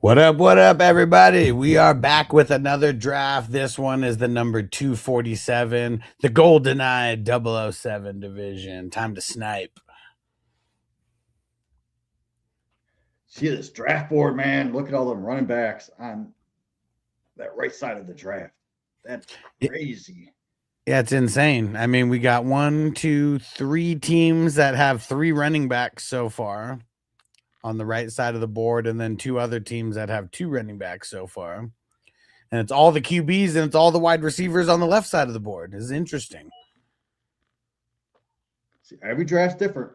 What up, everybody? We are back with another draft. This one is the number 247, the GoldenEye 007 division. Time to snipe. See this draft board, man. Look at all them running backs on that right side of the draft. That's crazy. Yeah, it's insane. I mean, we got 1, 2, 3 teams that have 3 running backs so far on the right side of the board, and then 2 other teams that have 2 running backs so far. And it's all the QBs and it's all the wide receivers on the left side of the board. It's interesting. See, every draft's different.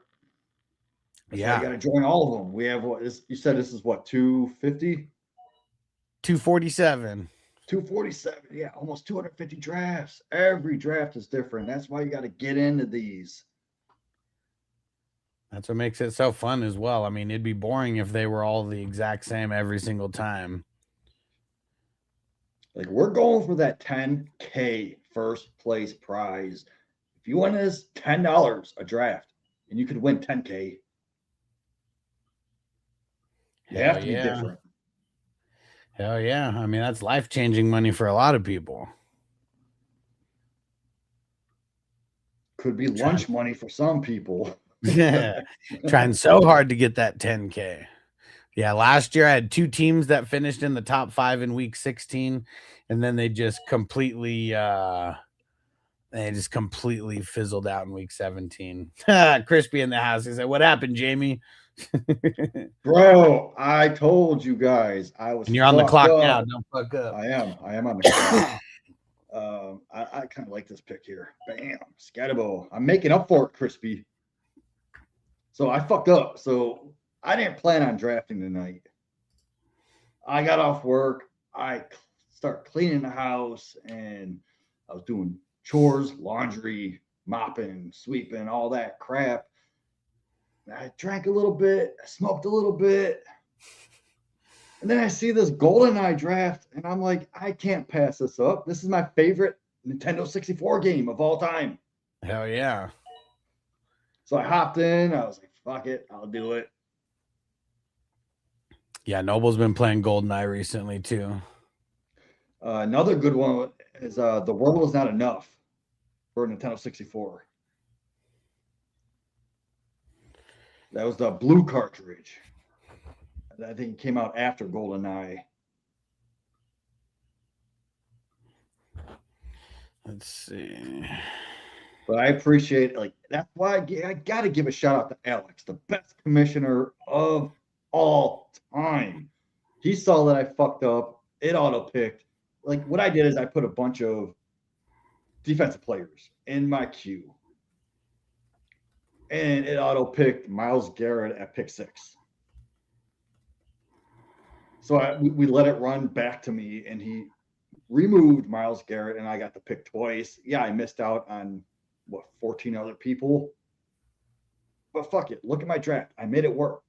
That's why Yeah. you got to join all of them. We have what you said. This is what 250, 247. 247. Yeah, almost 250 drafts. Every draft is different. That's why you got to get into these. That's what makes it so fun as well. I mean, it'd be boring if they were all the exact same every single time. Like we're going for that 10K first place prize. If you win this $10 a draft, and you could win 10K. You have to be different. Hell yeah. I mean, that's life-changing money for a lot of people. Could be lunch money for some people. Yeah. Trying so hard to get that 10K. Yeah, last year I had 2 teams that finished in the top 5 in week 16, and then they just completely fizzled out in week 17. Crispy in the house. He said, "What happened, Jamie?" Bro, I told you guys I was. And you're on the clock now. Don't fuck up. I am on the clock. I kind of like this pick here. Bam, Scatterbo. I'm making up for it, Crispy. So I fucked up. So I didn't plan on drafting tonight. I got off work. I start cleaning the house, and I was doing chores, laundry, mopping, sweeping, all that crap. I drank a little bit, I smoked a little bit, and then I see this GoldenEye draft, and I'm like, I can't pass this up. This is my favorite Nintendo 64 game of all time. Hell yeah. So I hopped in. I was like, fuck it, I'll do it. Yeah, Noble's been playing GoldenEye recently, too. Another good one is The World Is Not Enough for Nintendo 64. That was the blue cartridge. I think it came out after GoldenEye. Let's see. But I appreciate, like, that's why I got to give a shout out to Alex, the best commissioner of all time. He saw that I fucked up. It auto-picked. Like, what I did is I put a bunch of defensive players in my queue. And it auto-picked Myles Garrett at pick 6. So we let it run back to me, and he removed Myles Garrett, and I got the pick twice. Yeah, I missed out on, 14 other people? But fuck it. Look at my draft. I made it work.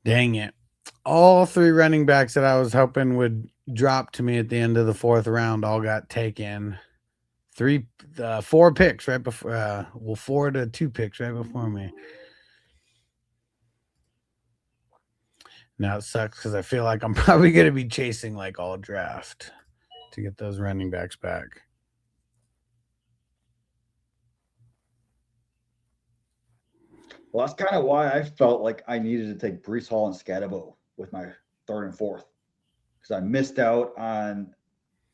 Dang it. All 3 running backs that I was hoping would drop to me at the end of the 4th round all got taken. 4 picks right before 4 to 2 picks right before me. Now it sucks because I feel like I'm probably going to be chasing like all draft to get those running backs back. Well, that's kind of why I felt like I needed to take Breece Hall and Scatterbo with my 3rd and 4th, because I missed out on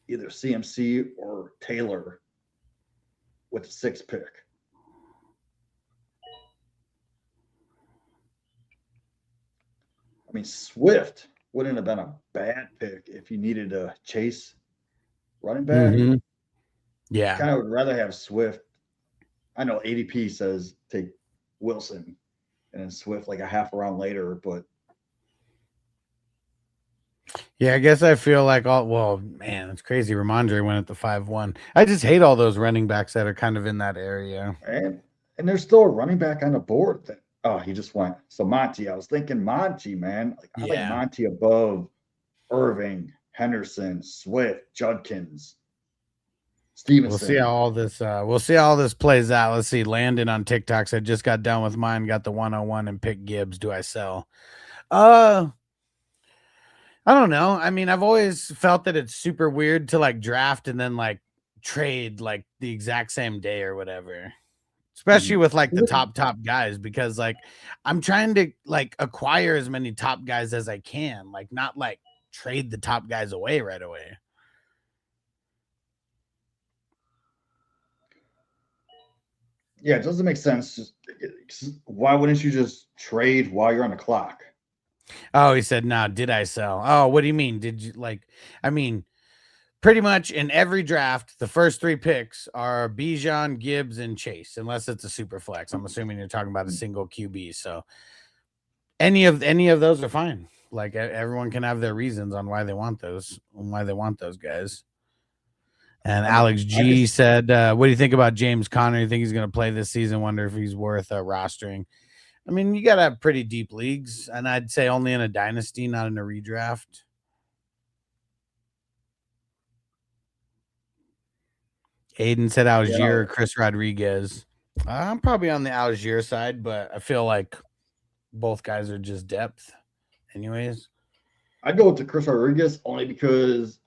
either CMC or Taylor with the 6th pick. I mean, Swift wouldn't have been a bad pick if you needed to chase running back. Mm-hmm. Yeah. I kind of would rather have Swift. I know ADP says take Wilson and then Swift like a half a round later, but yeah, I guess I feel like man, it's crazy. Ramondre went at the 5-1. I just hate all those running backs that are kind of in that area. And there's still a running back on the board that he just went. So Monty, I was thinking Monty, man. Like I like Monty above Irving, Henderson, Swift, Judkins. We'll see Stevenson. how all this plays out. Let's see. Landon on TikTok said just got done with mine, got the 101 and pick Gibbs. Do I sell? I don't know. I mean, I've always felt that it's super weird to like draft and then like trade like the exact same day or whatever. Especially with like the top guys, because like I'm trying to like acquire as many top guys as I can, like not like trade the top guys away right away. Yeah, it doesn't make sense. Why wouldn't you just trade while you're on the clock? Oh, he said, "No, did I sell?" Oh, what do you mean? Did you like? I mean, pretty much in every draft, the first three picks are Bijan, Gibbs, and Chase, unless it's a super flex. I'm assuming you're talking about a single QB. So any of those are fine. Like everyone can have their reasons on why they want those, guys. And I mean, Alex I G just said, "What do you think about James Conner? You think he's going to play this season? Wonder if he's worth rostering." I mean, you got to have pretty deep leagues, and I'd say only in a dynasty, not in a redraft. Aiden said Algier, Chris Rodriguez. I'm probably on the Algier side, but I feel like both guys are just depth, anyways. I'd go to Chris Rodriguez only because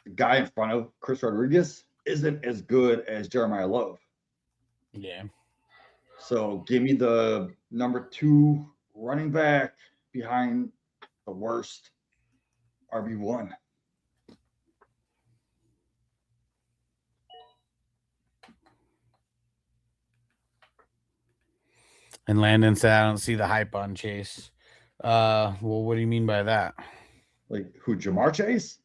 the guy in front of Chris Rodriguez isn't as good as Jeremiah Love. Yeah. So give me the number 2 running back behind the worst RB1. And Landon said, I don't see the hype on Chase. Well, what do you mean by that? Like who, Jamar Chase?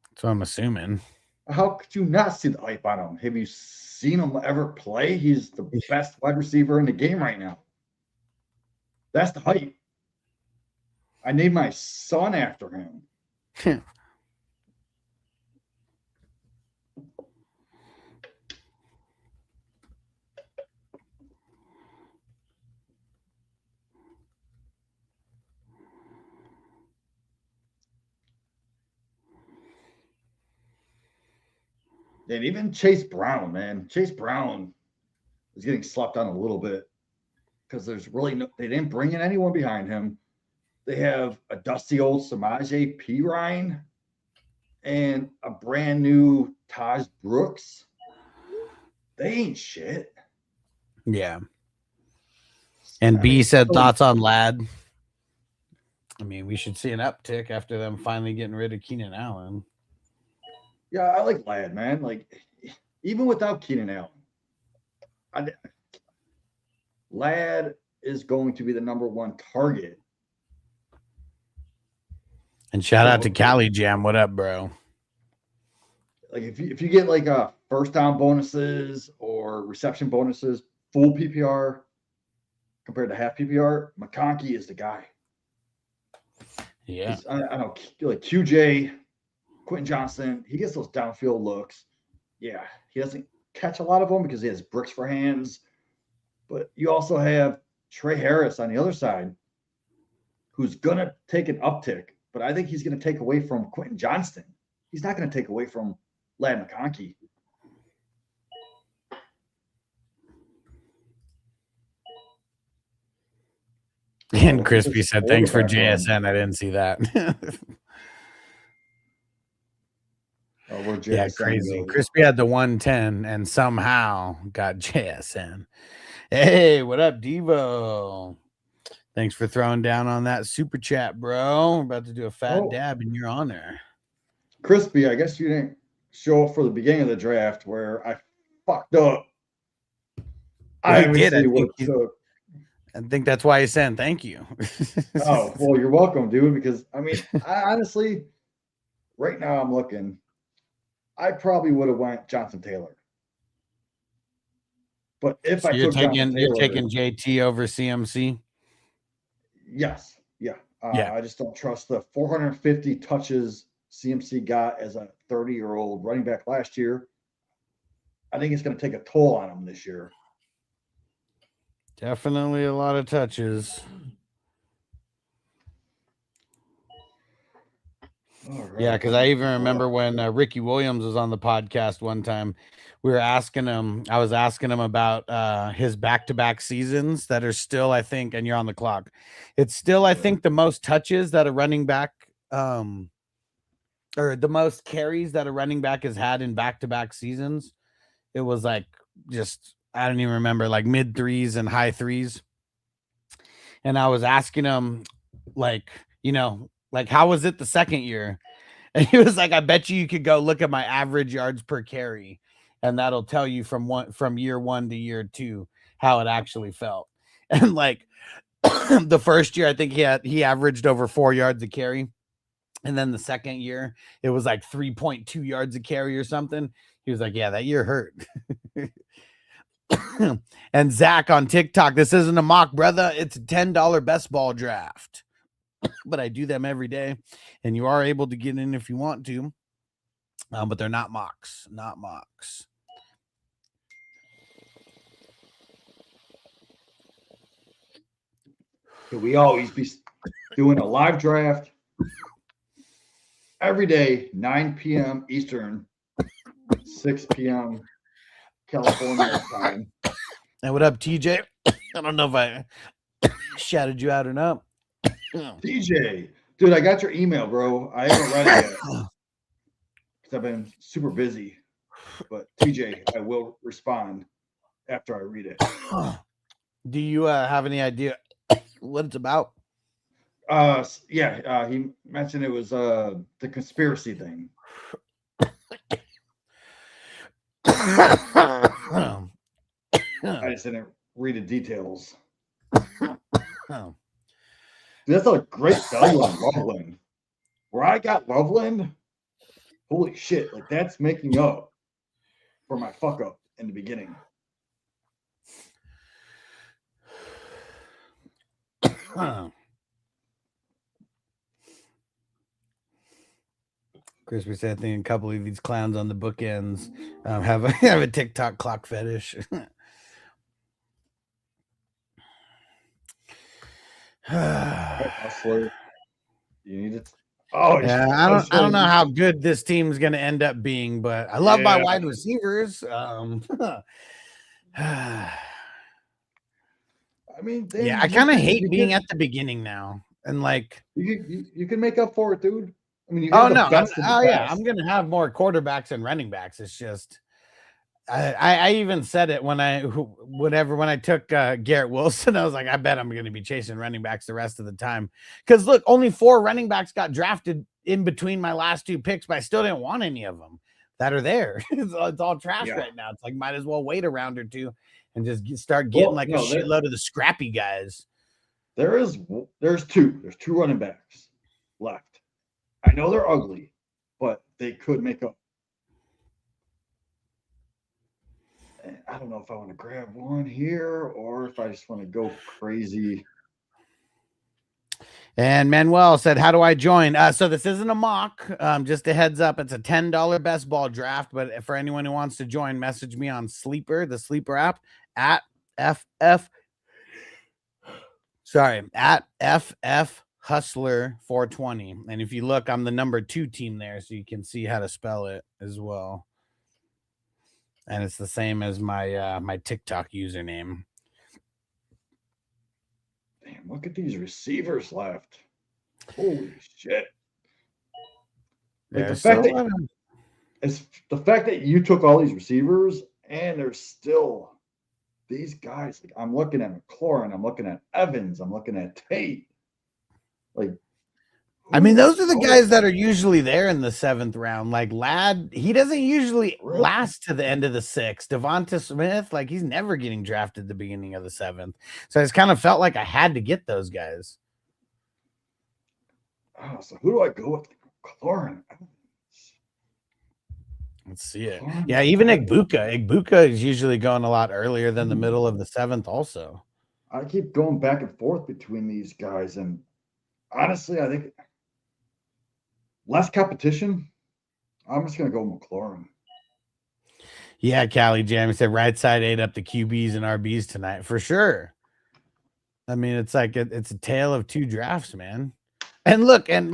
That's what I'm assuming. How could you not see the hype on him? Have you seen him ever play? He's the best wide receiver in the game right now. That's the hype. I named my son after him. And even Chase Brown, man. Chase Brown is getting slept on a little bit because there's really no, they didn't bring in anyone behind him. They have a dusty old Samaje Perine and a brand new Taj Brooks. They ain't shit. Yeah. And B said thoughts on Ladd. I mean, we should see an uptick after them finally getting rid of Keenan Allen. Yeah, I like Ladd, man. Like, even without Keenan Allen, Ladd is going to be the number 1 target. And shout out to Cali Jam. What up, bro? Like, if you get like first down bonuses or reception bonuses, full PPR compared to half PPR, McConkey is the guy. Yeah. I don't like QJ, Quentin Johnson. He gets those downfield looks. Yeah, he doesn't catch a lot of them because he has bricks for hands. But you also have Trey Harris on the other side, who's gonna take an uptick. But I think he's gonna take away from Quentin Johnston. He's not gonna take away from Ladd McConkey. And Crispy said, thanks for JSN. I didn't see that. Yeah, crazy. Crispy had the 110 and somehow got JSN. Hey, what up, Devo? Thanks for throwing down on that super chat, bro. We're about to do a fat dab in your honor. Crispy, I guess you didn't show up for the beginning of the draft where I fucked up. Well, he did. I think that's why he's saying thank you. Oh, well, you're welcome, dude. Because I mean, I honestly, right now I'm looking. I probably would have went Jonathan Taylor. But if I took Jonathan Taylor, you're taking JT over CMC. Yes, yeah. I just don't trust the 450 touches CMC got as a 30-year-old running back last year. I think it's going to take a toll on him this year. Definitely a lot of touches. Yeah, because I even remember when Ricky Williams was on the podcast one time, we were asking him, I was asking him about his back-to-back seasons that are still, I think, and you're on the clock. It's still, I think, the most touches that a running back, or the most carries that a running back has had in back-to-back seasons. It was like just, I don't even remember, like mid threes and high threes. And I was asking him, like, like, how was it the second year? And he was like, I bet you could go look at my average yards per carry, and that'll tell you from year 1 to year 2 how it actually felt. And like the first year, I think he averaged over 4 yards a carry. And then the second year, it was like 3.2 yards a carry or something. He was like, yeah, that year hurt. And Zach on TikTok, this isn't a mock, brother. It's a $10 best ball draft. But I do them every day, and you are able to get in if you want to, but they're not mocks. We always be doing a live draft every day, 9 p.m. Eastern, 6 p.m. California time. And what up, TJ? I don't know if I shouted you out or not. TJ, dude, I got your email, bro. I haven't read it yet because I've been super busy. But TJ, I will respond after I read it. Do you have any idea what it's about? He mentioned it was the conspiracy thing. I just didn't read the details. Dude, that's a great value on Loveland. Where I got Loveland, holy shit, like that's making up for my fuck up in the beginning. Chris, we said, I think a couple of these clowns on the bookends have a TikTok clock fetish. Hustler, you need it. Oh yeah, I don't know how good this team's going to end up being, but I love my wide receivers. I mean, yeah, I kind of hate being at the beginning now, and like you can make up for it, dude. I mean, I'm gonna have more quarterbacks and running backs. It's just I even said it when I took Garrett Wilson. I was like, I bet I'm going to be chasing running backs the rest of the time. Because look, only 4 running backs got drafted in between my last 2 picks, but I still didn't want any of them that are there. It's all trash right now. It's like, might as well wait a round or 2 and just start getting a shitload of the scrappy guys. There's 2. There's 2 running backs left. I know they're ugly, but they could make up. I don't know if I want to grab one here or if I just want to go crazy. And Manuel said, how do I join? So this isn't a mock. Just a heads up. It's a $10 best ball draft. But for anyone who wants to join, message me on Sleeper, the Sleeper app, at FF Hustler 420. And if you look, I'm the number 2 team there, so you can see how to spell it as well. And it's the same as my my TikTok username. Damn, look at these receivers left. Holy shit. Like the fact that you took all these receivers and there's still these guys. Like I'm looking at McLaurin, I'm looking at Evans, I'm looking at Tate. Like, I mean, those are the guys that are usually there in the 7th round. Like Ladd, he doesn't usually last to the end of the 6th. Devonta Smith, like he's never getting drafted at the beginning of the 7th. So I just kind of felt like I had to get those guys. Oh, so who do I go with? McLaurin. Let's see it. Yeah, even Igbuka is usually going a lot earlier than the middle of the 7th also. I keep going back and forth between these guys, and honestly, I think less competition. I'm just going to go McLaurin. Yeah, Callie Jam said right side ate up the QBs and RBs tonight for sure. I mean, it's like it's a tale of 2 drafts, man. And look, and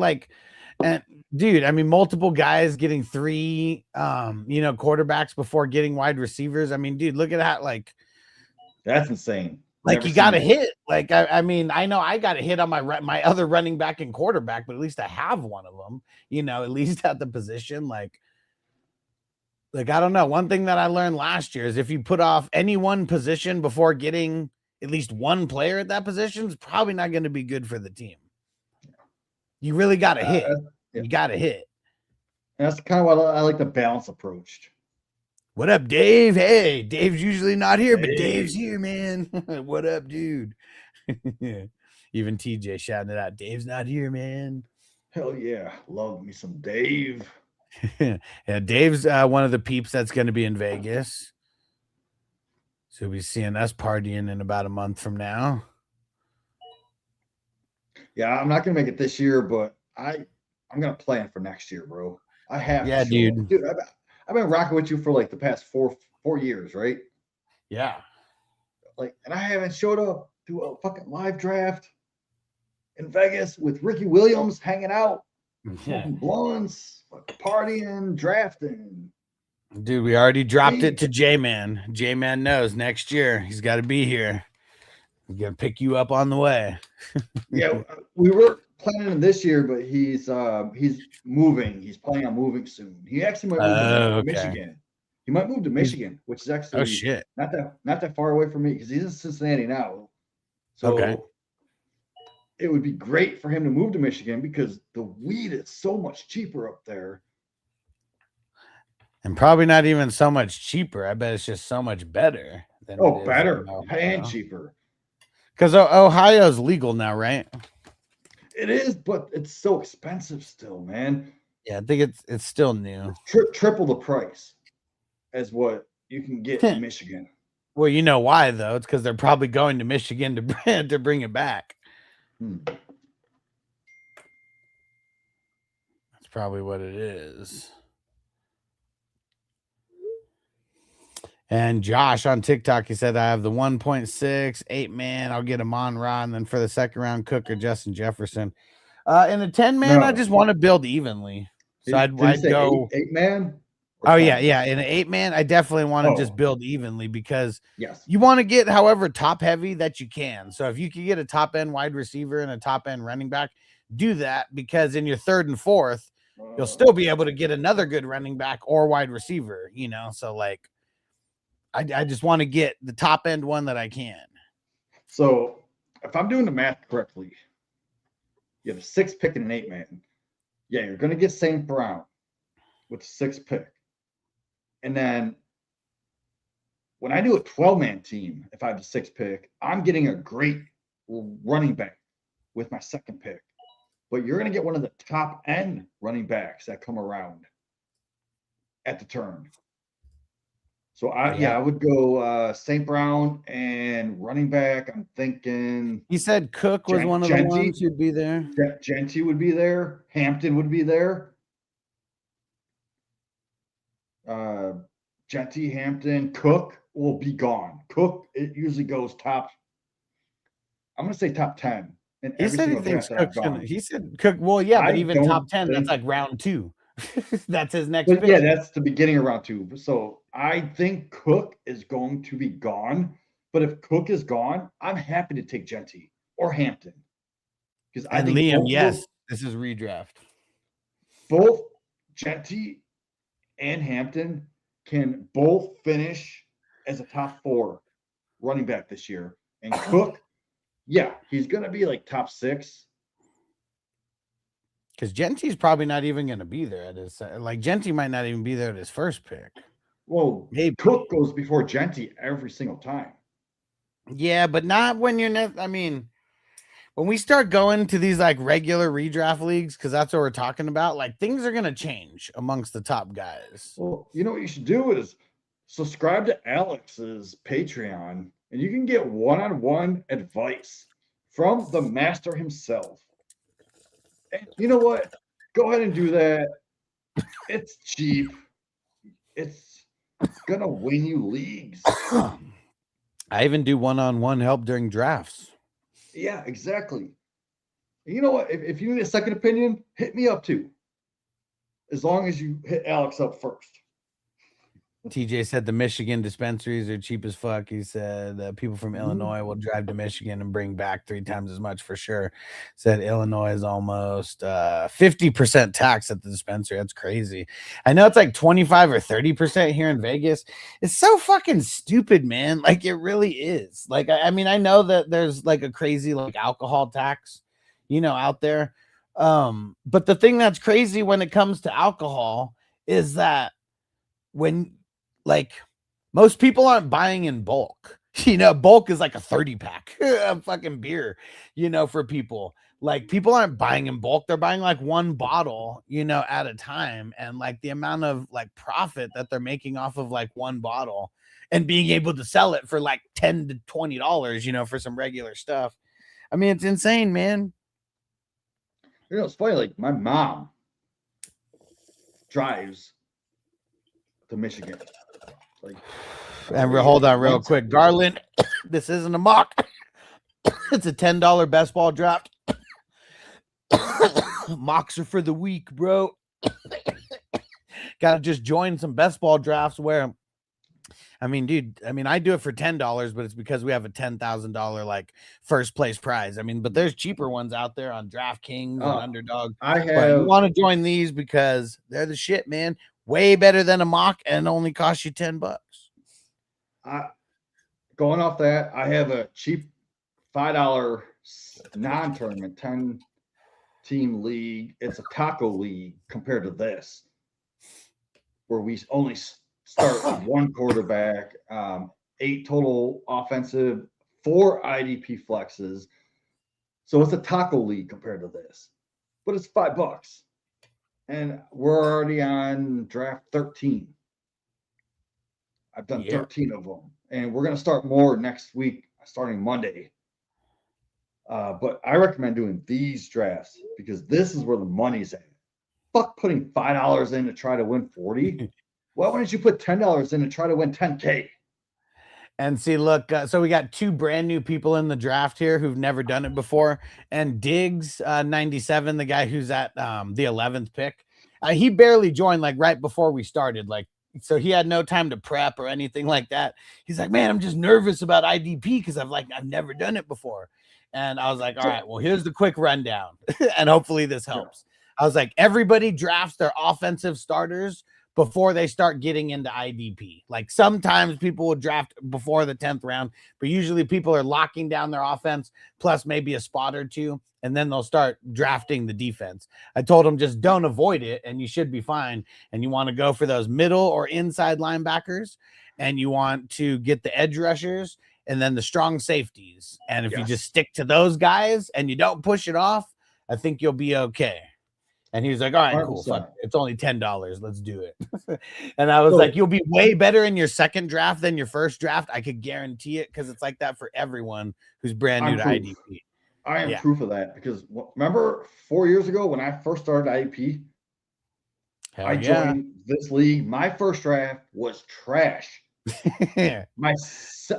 dude, I mean, multiple guys getting 3, quarterbacks before getting wide receivers. I mean, dude, look at that. That's insane. Like Never you got seen to that. hit. Like I mean, I know I got to hit on my other running back and quarterback, but at least I have one of them. At least at the position. Like I don't know. One thing that I learned last year is if you put off any one position before getting at least one player at that position, it's probably not going to be good for the team. You really got to hit. Yeah. You got to hit. And that's kind of what I like the balance approach. What up, Dave? Hey, Dave's usually not here, but Dave's Dave. here, man. What up, dude? Even TJ shouting it out. Dave's not here, man. Hell yeah. Love me some Dave. Yeah, Dave's one of the peeps that's going to be in Vegas. So he'll be seeing us partying in about a month from now. Yeah, I'm not gonna make it this year, but I'm gonna plan for next year, bro. I have Yeah, to show dude. up. Dude, I've been rocking with you for like the past four years, right? Yeah. Like, and I haven't showed up to a fucking live draft in Vegas with Ricky Williams hanging out, smoking blunts, partying, drafting. Dude, we already dropped it to J-Man. J-Man knows next year he's got to be here. He's going to pick you up on the way. Yeah, we were planning this year, but he's moving. He's planning on moving soon. He actually might move to Michigan. He might move to Michigan, which is actually not that far away from me because he's in Cincinnati now. So it would be great for him to move to Michigan because the weed is so much cheaper up there. And probably not even so much cheaper. I bet it's just so much better than it is. Better and cheaper. Because Ohio's legal now, right? It is, but it's so expensive still, man. Yeah, I think it's still new. It's triple the price as what you can get in Michigan. Well, you know why though? It's because they're probably going to Michigan to bring it back. That's probably what it is. And Josh on TikTok, he said, I have the 1.6, 8-man. I'll get Amon-Ra. And then for the second round, Cook or Justin Jefferson. In the 10-man, I just want to build evenly. So I'd go 8-man. Oh, yeah. In an 8-man, I definitely want to just build evenly because you want to get however top heavy that you can. So if you can get a top end wide receiver and a top end running back, do that because in your third and fourth, you'll still be able to get another good running back or wide receiver, So like, I just want to get the top end one that I can. So if I'm doing the math correctly, you have a 6 pick and an 8-man. Yeah, you're going to get St. Brown with the 6 pick. And then when I do a 12-man team, if I have the 6 pick, I'm getting a great running back with my 2nd pick. But you're going to get one of the top end running backs that come around at the turn. So I would go St. Brown and running back. I'm thinking he said Cook was one of the ones who'd be there. Genty would be there. Hampton would be there. Genty, Hampton, Cook will be gone. Cook, it usually goes top. I'm going to say top 10. He said he thinks Cook's gonna. He said Cook. Well, yeah, but even top 10, that's like round 2. That's his next pick. Yeah, that's the beginning of round 2. So I think Cook is going to be gone. But if Cook is gone, I'm happy to take Genty or Hampton. Because I think Liam, this is redraft. Both Genty and Hampton can both finish as a top 4 running back this year. And Cook, yeah, he's going to be like top 6. Because Genty's probably not even going to be there at his Genty might not even be there at his first pick. Well, maybe Cook goes before Genty every single time. Yeah, but not when you're not. I mean, when we start going to these like regular redraft leagues, because that's what we're talking about, like things are going to change amongst the top guys. Well, you know what you should do is subscribe to Alex's Patreon, and you can get one-on-one advice from the master himself. And you know what? Go ahead and do that. It's cheap. It's going to win you leagues. I even do one-on-one help during drafts. Yeah, exactly. You know what? If you need a second opinion, hit me up too. as long as you hit Alex up first. TJ said the Michigan dispensaries are cheap as fuck. He said people from Illinois will drive to Michigan and bring back 3 times as much for sure. Said Illinois is almost 50% tax at the dispensary. That's crazy. I know it's like 25 or 30% here in Vegas. It's so fucking stupid, man. Like it really is. Like I mean, I know that there's like a crazy like alcohol tax, out there. But the thing that's crazy when it comes to alcohol is that when like most people aren't buying in bulk. Bulk is like a 30 pack of fucking beer, for people. Like people aren't buying in bulk. They're buying like one bottle, at a time. And like the amount of like profit that they're making off of like one bottle and being able to sell it for like $10 to $20, for some regular stuff. I mean, it's insane, man. It's funny, like my mom drives to Michigan. Like, and hold on real quick. Garland, this isn't a mock. It's a $10 best ball draft. Mocks are for the week, bro. Gotta just join some best ball drafts where I mean, dude, I do it for $10, but it's because we have a $10,000 like first place prize. I mean, but there's cheaper ones out there on DraftKings and Underdog. But you want to join these because they're the shit, man. Way better than a mock and only cost you $10. Going off that, I have a cheap $5 non-tournament 10-team league. It's a taco league compared to this, where we only start with one quarterback, 8 total offensive, 4 IDP flexes. So it's a taco league compared to this, but it's $5. And we're already on draft 13. I've done 13 of them, and we're going to start more next week, starting Monday. But I recommend doing these drafts because this is where the money's at. Fuck putting $5 in to try to win 40. Why wouldn't you put $10 in to try to win 10K? And see, look, so we got 2 brand new people in the draft here who've never done it before. And Diggs, 97, the guy who's at the 11th pick, he barely joined like right before we started. Like, so he had no time to prep or anything like that. He's like, man, I'm just nervous about IDP because I've never done it before. And I was like, all right, well, here's the quick rundown. And hopefully this helps. I was like, everybody drafts their offensive starters before they start getting into IDP. Like sometimes people will draft before the 10th round, but usually people are locking down their offense plus maybe a spot or two, and then they'll start drafting the defense. I told them just don't avoid it and you should be fine. And you want to go for those middle or inside linebackers, and you want to get the edge rushers and then the strong safeties. And if you just stick to those guys and you don't push it off, I think you'll be okay. And he was like, all right, cool. Fuck, it's only $10. Let's do it. And I was like, you'll be way better in your second draft than your first draft. I could guarantee it because it's like that for everyone who's brand new to IDP. I am proof of that because remember 4 years ago when I first started IDP, I joined this league. My first draft was trash. I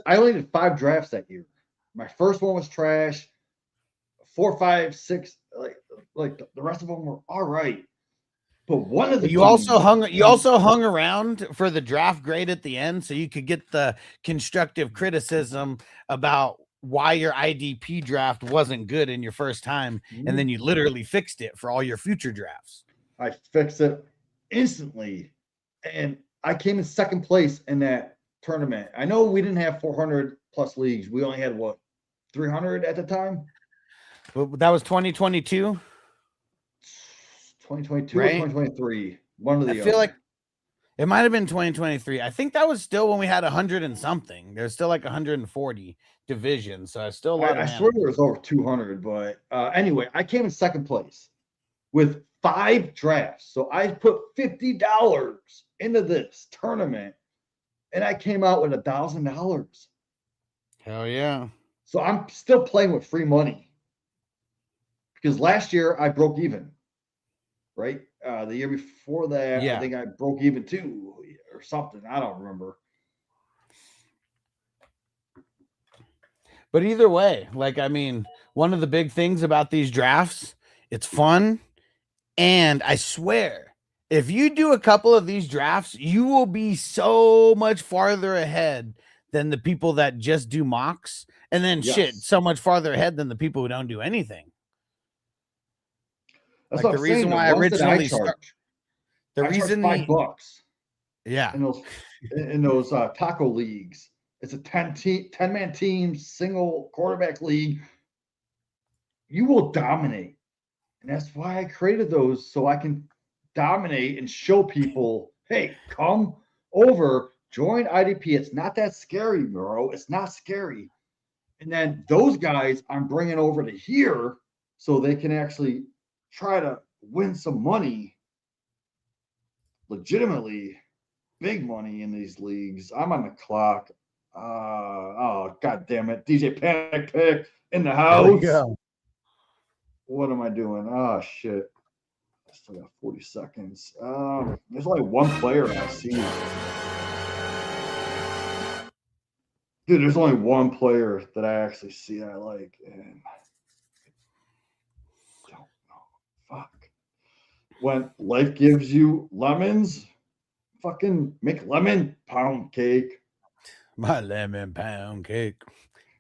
only did 5 drafts that year. My first one was trash. 4, 5, 6, like the rest of them were all right. But one of the you also hung around for the draft grade at the end so you could get the constructive criticism about why your IDP draft wasn't good in your first time, and then you literally fixed it for all your future drafts. I fixed it instantly, and I came in second place in that tournament. I know we didn't have 400 plus leagues. We only had 300 at the time. But that was 2022. 2022 right? Or 2023. One of the I feel like it might have been 2023. I think that was still when we had 100 and something. There's still like 140 divisions. So I still a lot I swear there was over 200. But anyway, I came in second place with 5 drafts. So I put $50 into this tournament and I came out with $1,000. Hell yeah. So I'm still playing with free money because last year I broke even. Right? The year before that, I think I broke even too or something. I don't remember. But either way, like, I mean, one of the big things about these drafts, it's fun. And I swear, If you do a couple of these drafts, you will be so much farther ahead than the people that just do mocks, and then shit, Yes. so much farther ahead than the people who don't do anything. That's Like what the I'm saying. reason The why I ones that I originally start, charge, the I charge reason $5 yeah, in those taco leagues. It's a 10-man team, single quarterback league. You will dominate. And that's why I created those, so I can dominate and show people, hey, come over, join IDP. It's not that scary, bro. It's not scary. And then those guys I'm bringing over to here so they can actually try to win some money legitimately, big money in these leagues. I'm on the clock. Oh, God damn it. DJ Panic Pick in the there we house. go. What am I doing? Oh, shit. I still got 40 seconds. There's only one player I see. Dude, there's only one player that I actually see I like, and I don't know. Fuck. When life gives you lemons, fucking make lemon pound cake. My lemon pound cake.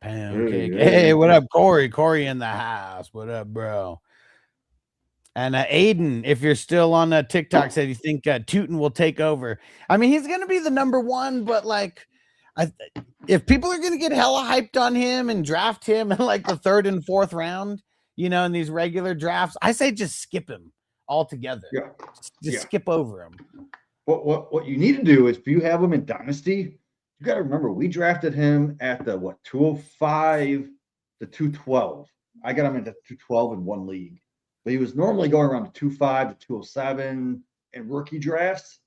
Pound Hey, cake. Hey, hey. what up, Corey? Corey in the house. What up, bro? And Aiden, if you're still on TikTok, said you think Tootin will take over. I mean, he's going to be the number one, but like, if people are going to get hella hyped on him and draft him in like the 3rd and 4th round, in these regular drafts, I say just skip him altogether. Yeah. Just skip over him. What you need to do is if you have him in Dynasty, you got to remember we drafted him at the 205 to 212. I got him at the 212 in one league, but he was normally going around the 25 to 207 in rookie drafts.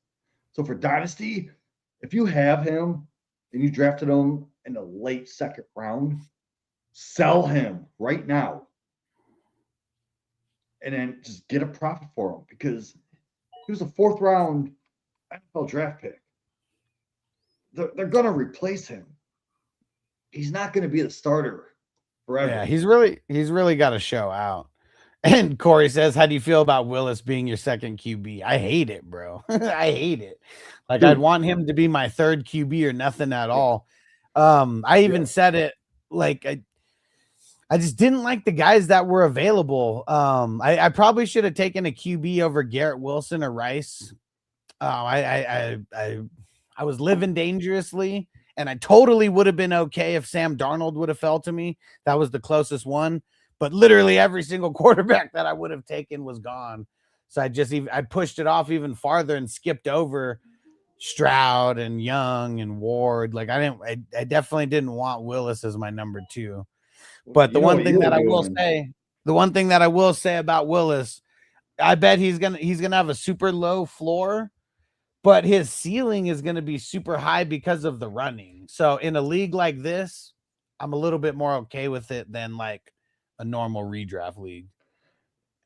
So for Dynasty, if you have him and you drafted him in the late 2nd round, sell him right now and then just get a profit for him because he was a 4th round NFL draft pick. They're going to replace him. He's not going to be the starter forever. Yeah, he's really got to show out. And Corey says, "How do you feel about Willis being your second QB?" I hate it, bro. I hate it. Like, Dude. I'd want him to be my 3rd QB or nothing at all. I even said it like I just didn't like the guys that were available. I probably should have taken a QB over Garrett Wilson or Rice. I was living dangerously, and I totally would have been okay if Sam Darnold would have fell to me. That was the closest one. But literally every single quarterback that I would have taken was gone. So I pushed it off even farther and skipped over Stroud and Young and Ward. Like I definitely didn't want Willis as my number 2. But the one thing that I will say about Willis, I bet he's gonna have a super low floor, but his ceiling is gonna be super high because of the running. So in a league like this, I'm a little bit more okay with it than like a normal redraft league.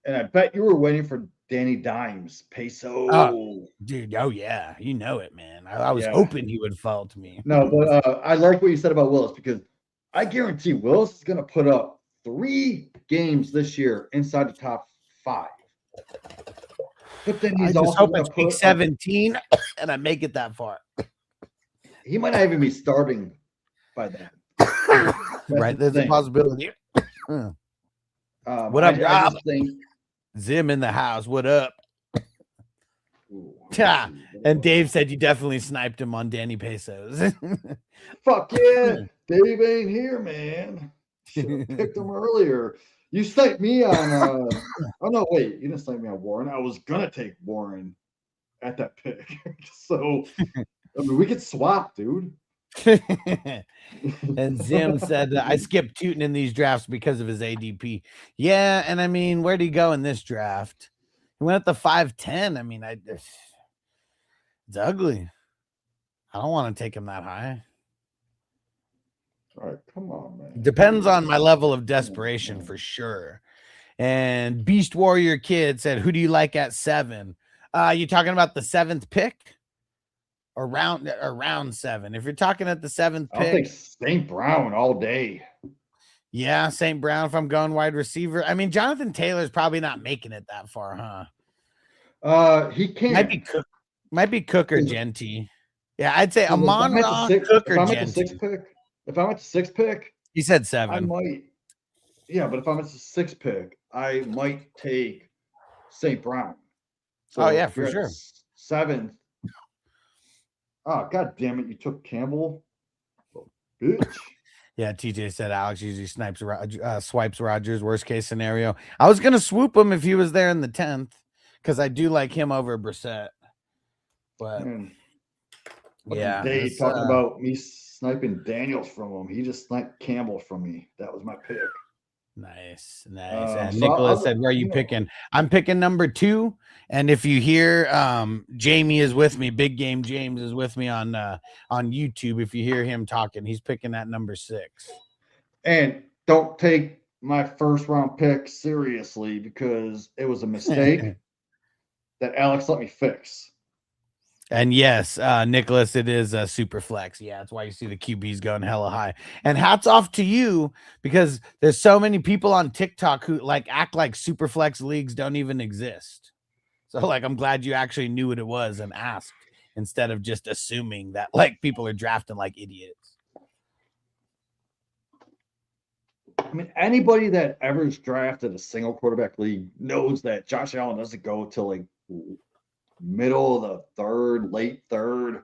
And I bet you were waiting for Danny Dimes, peso. Dude, oh yeah, you know it, man. I was hoping he would fall to me. No, but I like what you said about Willis because I guarantee Willis is going to put up 3 games this year inside the top 5. But then he's also hope going it's to put week 17 and I make it that far. He might not even be starting by then. Right, there's a possibility. What up, Rob? Zim in the house. What up? Yeah. And Dave said you definitely sniped him on Danny Pesos. Fuck yeah. Dave ain't here, man. Should have picked him earlier. You sniped me on oh no, wait, you didn't snipe me on Warren. I was gonna take Warren at that pick. So I mean we could swap, dude. And Zim said I skipped Tootin in these drafts because of his ADP. Yeah, and I mean, where'd he go in this draft? He went at the 5'10. I mean, it's ugly. I don't want to take him that high. All right, come on, man. Depends on my level of desperation for sure. And Beast Warrior Kid said, "Who do you like at 7?" You talking about the 7th pick? Or round 7. If you're talking at the 7th pick, I'll take St. Brown all day. Yeah, St. Brown if I'm going wide receiver. I mean, Jonathan Taylor's probably not making it that far, huh? He Might can. be Cook. Might be Cook or Genty. Yeah, I'd say If I'm at the Amon-Ra, six, Cook if or I'm at the sixth Genty. pick, if I'm at the sixth pick, He said I 7. might. Yeah, but if I'm at the sixth pick, I might take St. Brown. Oh So yeah, if for you're at the sure. seventh, oh god damn it, you took Campbell, oh, bitch. Yeah, TJ said Alex usually swipes Rogers. Worst case scenario. I was gonna swoop him if he was there in the 10th because I do like him over Brissett. But Man, fucking yeah, Dave it's, talking about me sniping Daniels from him. He just sniped Campbell from me. That was my pick. nice. And So Nicholas said, "Where are you picking?" I'm picking number 2. And if you hear, Jamie is with me. Big Game James is with me on YouTube. If you hear him talking, he's picking at number 6. And don't take my first round pick seriously because it was a mistake that Alex let me fix. And yes, Nicholas, it is a super flex. Yeah, that's why you see the QBs going hella high. And hats off to you because there's so many people on TikTok who like act like super flex leagues don't even exist. So like, I'm glad you actually knew what it was and asked instead of just assuming that like people are drafting like idiots. I mean, anybody that ever's drafted a single quarterback league knows that Josh Allen doesn't go till like middle of the third, late third.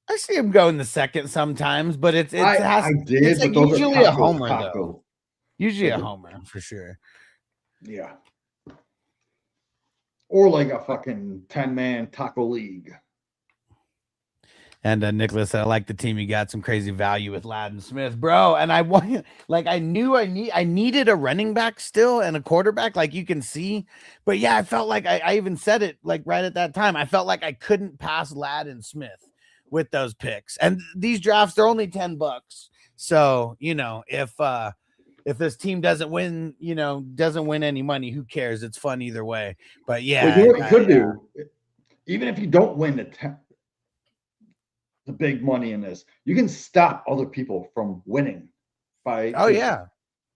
I see him go in the second sometimes, but it's I did, it's but like those are usually a Taco. homer though. Usually a homer for sure. Yeah. Or like a fucking 10-man taco league. And Nicholas said, I like the team. You got some crazy value with Ladd and Smith, bro. And I want, like, I knew I needed a running back still and a quarterback, like you can see. But yeah, I felt like I even said it like right at that time. I felt like I couldn't pass Ladd and Smith with those picks. And these drafts, they're only $10. So, you know, if this team doesn't win, doesn't win any money, who cares? It's fun either way. But yeah, well, you know what you could do, even if you don't win the big money in this, you can stop other people from winning by. Oh yeah,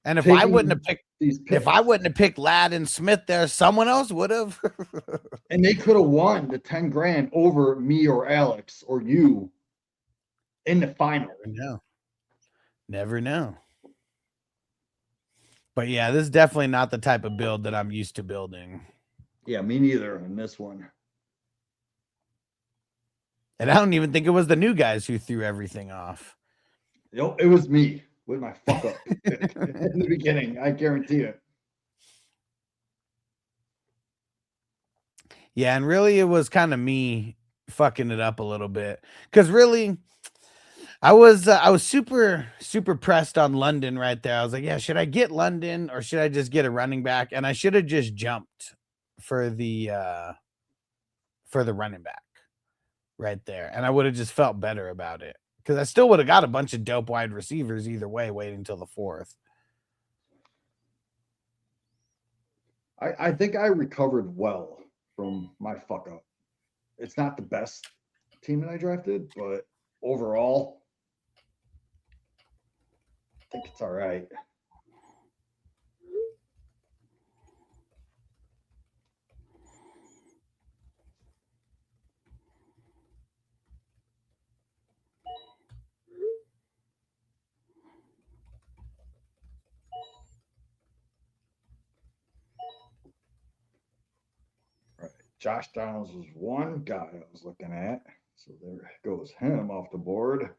and if I wouldn't have picked these picks, if I wouldn't have picked Ladd and Smith, there someone else would have. and they could have won the 10 grand over me or Alex or you in the final. Never know. But yeah, this is definitely not the type of build that I'm used to building. Yeah, me neither in this one. And I don't even think it was the new guys who threw everything off. It was me with my fuck up in the beginning. I guarantee it. Yeah, and really it was kind of me fucking it up a little bit. Because really, I was super pressed on London right there. I was like, yeah, should I get London or should I just get a running back? And I should have just jumped for the running back right there. And I would have just felt better about it. Because I still would have got a bunch of dope wide receivers either way, waiting until the 4th. I think I recovered well from my fuck up. It's not the best team that I drafted, but overall, I think it's all right. Josh Downs was one guy I was looking at. So there goes him off the board.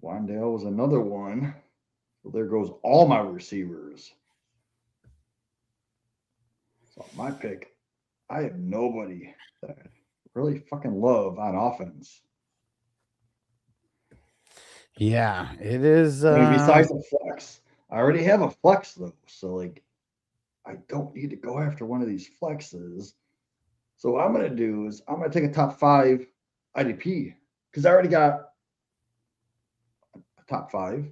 Wandale was another one. So there goes all my receivers. So my pick, I have nobody that I really fucking love on offense. Yeah, it is. I mean, besides the flex, I already have a flex though. So like, I don't need to go after one of these flexes. So what I'm going to do is I'm going to take a top 5 IDP because I already got a top 5.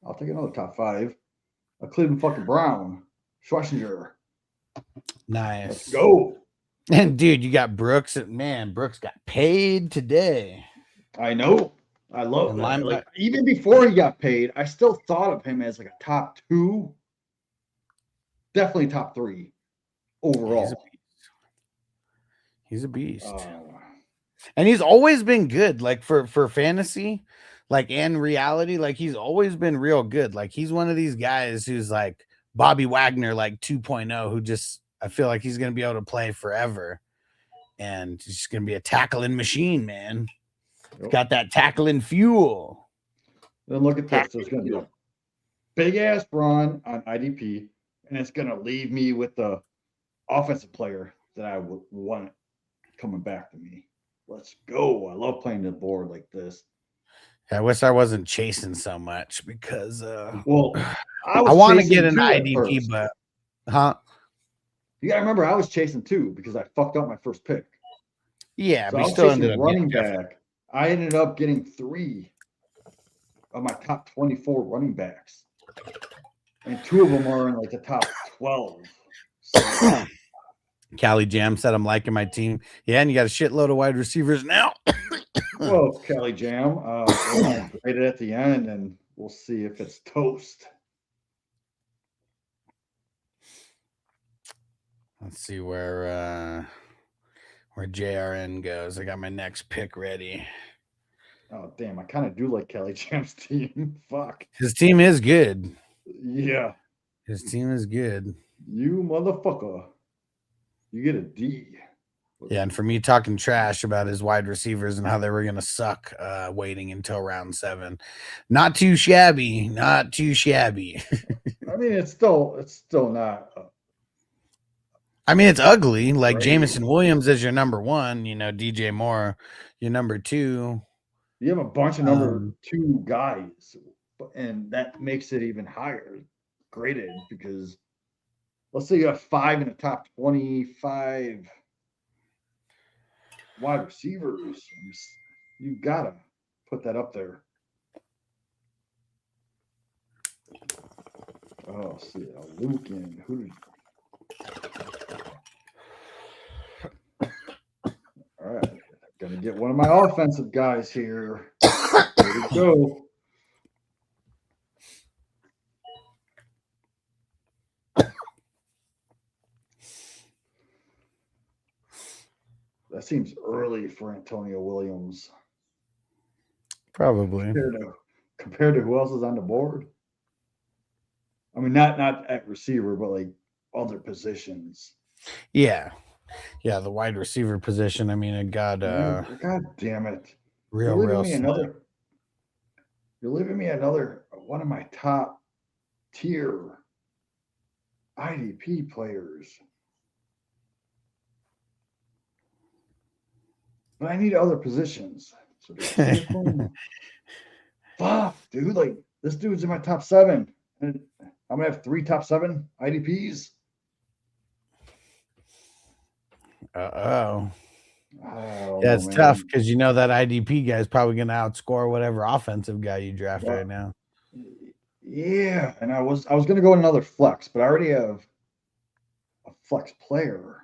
I'll take another top 5. A Cleveland fucking Brown, Schwarzenegger. Nice. Let's go. And dude, you got Brooks. Man, Brooks got paid today. I know. I love And that. Like linebacker. even before he got paid, I still thought of him as like a top 2, definitely top 3 overall. He's a beast. Uh, And he's always been good, like for fantasy, like and reality, like he's always been real good. Like he's one of these guys who's like Bobby Wagner, like 2.0, who just I feel like he's gonna be able to play forever. And he's just gonna be a tackling machine, man. He's got that tackling fuel. then look at this. There's going to be a big ass run on IDP, and it's going to leave me with the offensive player that I would want coming back to me. Let's go. I love playing the board like this. I wish I wasn't chasing so much because Well, I I was want to get chasing an 2 at IDP, first. but You got to remember, I was chasing 2 because I fucked up my first pick. yeah, So we I was still ended chasing up running getting back. I ended up getting 3 of my top 24 running backs, and 2 of them are in like the top 12. So, Cali Jam said I'm liking my team. Yeah, and you got a shitload of wide receivers now. well, Kelly Jam, we're going to grade it at the end, and we'll see if it's toast. Let's see where JRN goes. I got my next pick ready. Oh, damn. I kind of do like Kelly Jam's team. Fuck. His team is good. Yeah. His team is good. You motherfucker. You get a D. Yeah, and for me talking trash about his wide receivers and how they were gonna suck, waiting until round 7, not too shabby, not too shabby. I mean, it's still not. I mean, it's ugly. Like Great. Jamison Williams is your number 1. You know, DJ Moore, your number 2. You have a bunch of number 2 guys, and that makes it even higher graded because let's say you have 5 in the top 25 wide receivers. You gotta put that up there. Oh, see, Lucan. Who did? All right, gonna get one of my offensive guys here. Here we go. That seems early for Antonio Williams. Probably. Compared to who else is on the board. I mean, not at receiver, but like other positions. Yeah. Yeah, the wide receiver position. I mean, it got God damn it. real You're leaving me another one of my top tier IDP players. But I need other positions. So fuck, dude. Like this dude's in my top 7. And I'm gonna have 3 top 7 IDPs. Yeah, it's tough because you know that IDP guy is probably going to outscore whatever offensive guy you draft right now. Yeah, and I was going to go another flex, but I already have a flex player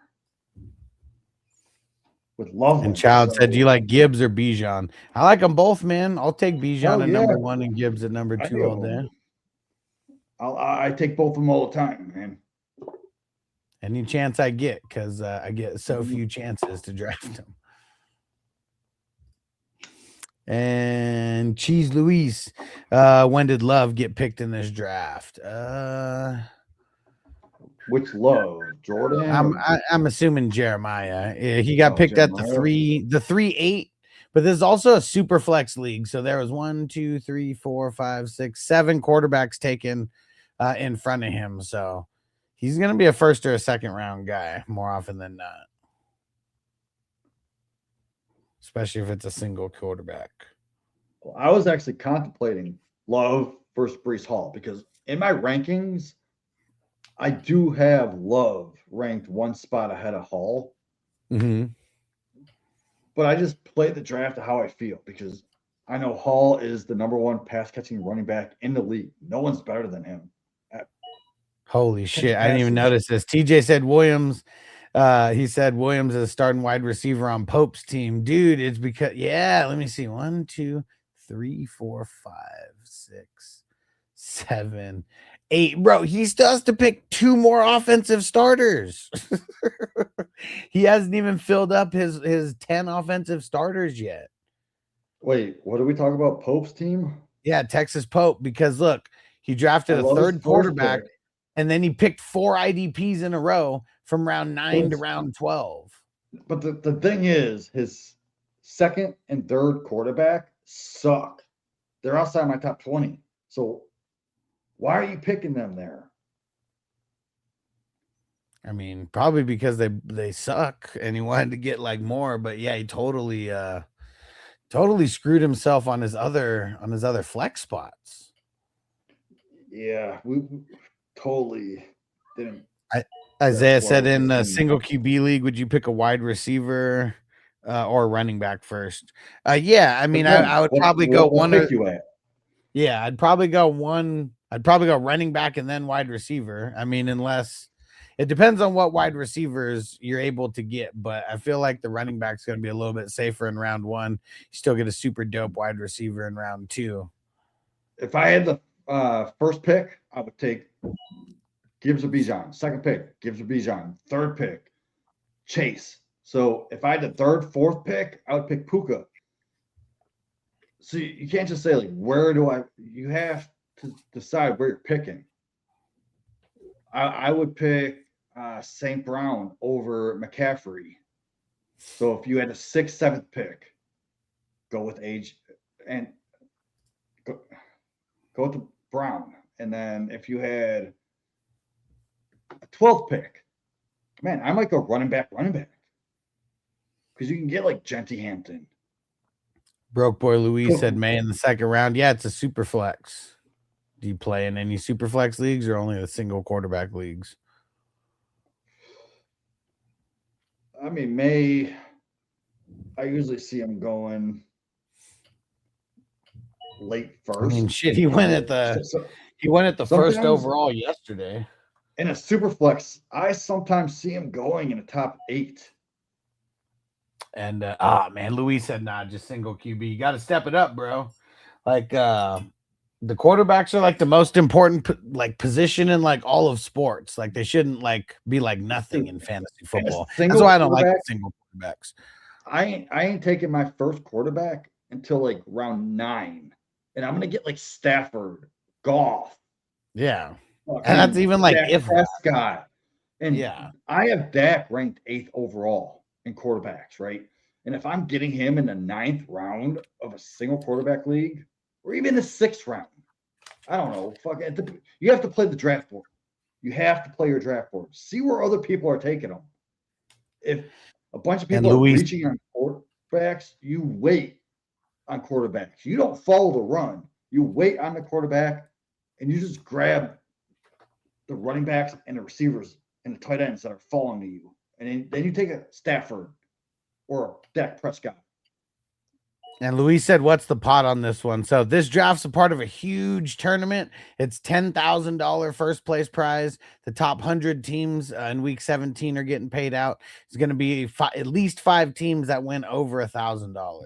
with Loveland. And Child said, "Do you like Gibbs or Bijan?" I like them both, man. I'll take Bijan at number 1 and Gibbs at number 2 all day. I take both of them all the time, man. Any chance I get, because I get so few chances to draft them. And Cheese Luis, when did Love get picked in this draft? Which Love, Jordan? I'm assuming Jeremiah. He got picked Jeremiah at the 3-8, but there's also a super flex league. So there was 1, 2, 3, 4, 5, 6, 7 quarterbacks taken in front of him. So he's going to be a first or a second round guy more often than not, especially if it's a single quarterback. Well, I was actually contemplating Love versus Breece Hall because in my rankings, I do have Love ranked 1 spot ahead of Hall. Mm-hmm. But I just play the draft how I feel because I know Hall is the number 1 pass catching running back in the league. No one's better than him. Holy shit. I didn't even notice this. TJ said Williams. He said Williams is a starting wide receiver on Pope's team. Dude, it's because, yeah, let me see. 1, 2, 3, 4, 5, 6, 7, 8. Bro, he still has to pick 2 more offensive starters. He hasn't even filled up his 10 offensive starters yet. Wait, what are we talking about? Pope's team? Yeah, Texas Pope, because look, he drafted I a love his third first quarterback, pick. and then he picked 4 IDPs in a row from round 9 to round 12. But the thing is, his second and third quarterback suck. They're outside my top 20. So why are you picking them there? I mean, probably because they suck and he wanted to get like more, but yeah, he totally screwed himself on his other flex spots. Yeah, we totally didn't. Isaiah That's why said we're in a picking. single QB league, would you pick a wide receiver or running back first? Yeah, I mean, I would probably go What one pick or you at? yeah, I'd probably go running back and then wide receiver. I mean, unless it depends on what wide receivers you're able to get, but I feel like the running back's going to be a little bit safer in round 1. You still get a super dope wide receiver in round 2. If I had the first pick, I would take Gibbs or Bijan. Second pick, Gibbs or Bijan. Third pick, Chase. So if I had the third, fourth pick, I would pick Puka. So you can't just say like, where do I? You have to decide where you're picking. I would pick St. Brown over McCaffrey. So if you had a sixth, seventh pick, go with age and go with the Brown. And then if you had a 12th pick, man, I might go running back. Because you can get like Genty Hampton. Broke boy Louise said May in the second round. Yeah, it's a super flex. Do you play in any super flex leagues or only the single quarterback leagues? I mean, May, I usually see him going late first. I mean, shit, he went at the first overall yesterday. In a super flex, I sometimes see him going in the top 8. And man, Louis said, nah, just single QB. You got to step it up, bro. Like the quarterbacks are like the most important like position in like all of sports. Like they shouldn't like be like nothing in fantasy football. That's why I don't like single quarterbacks. I ain't taking my first quarterback until like round 9. And I'm gonna get like Stafford, Goff. Yeah. And that's even like Dak if Prescott. And yeah, I have Dak ranked 8th overall in quarterbacks, right? And if I'm getting him in the 9th round of a single quarterback league, or even the 6th round, I don't know. Fuck it. You have to play the draft board. You have to play your draft board. See where other people are taking them. If a bunch of people are reaching on quarterbacks, you wait on quarterbacks. You don't follow the run. You wait on the quarterback, and you just grab the running backs and the receivers and the tight ends that are falling to you. And then you take a Stafford or a Dak Prescott. And Luis said, what's the pot on this one? So this draft's a part of a huge tournament. It's $10,000 first place prize. The top 100 teams in week 17 are getting paid out. It's going to be at least 5 teams that win over $1,000.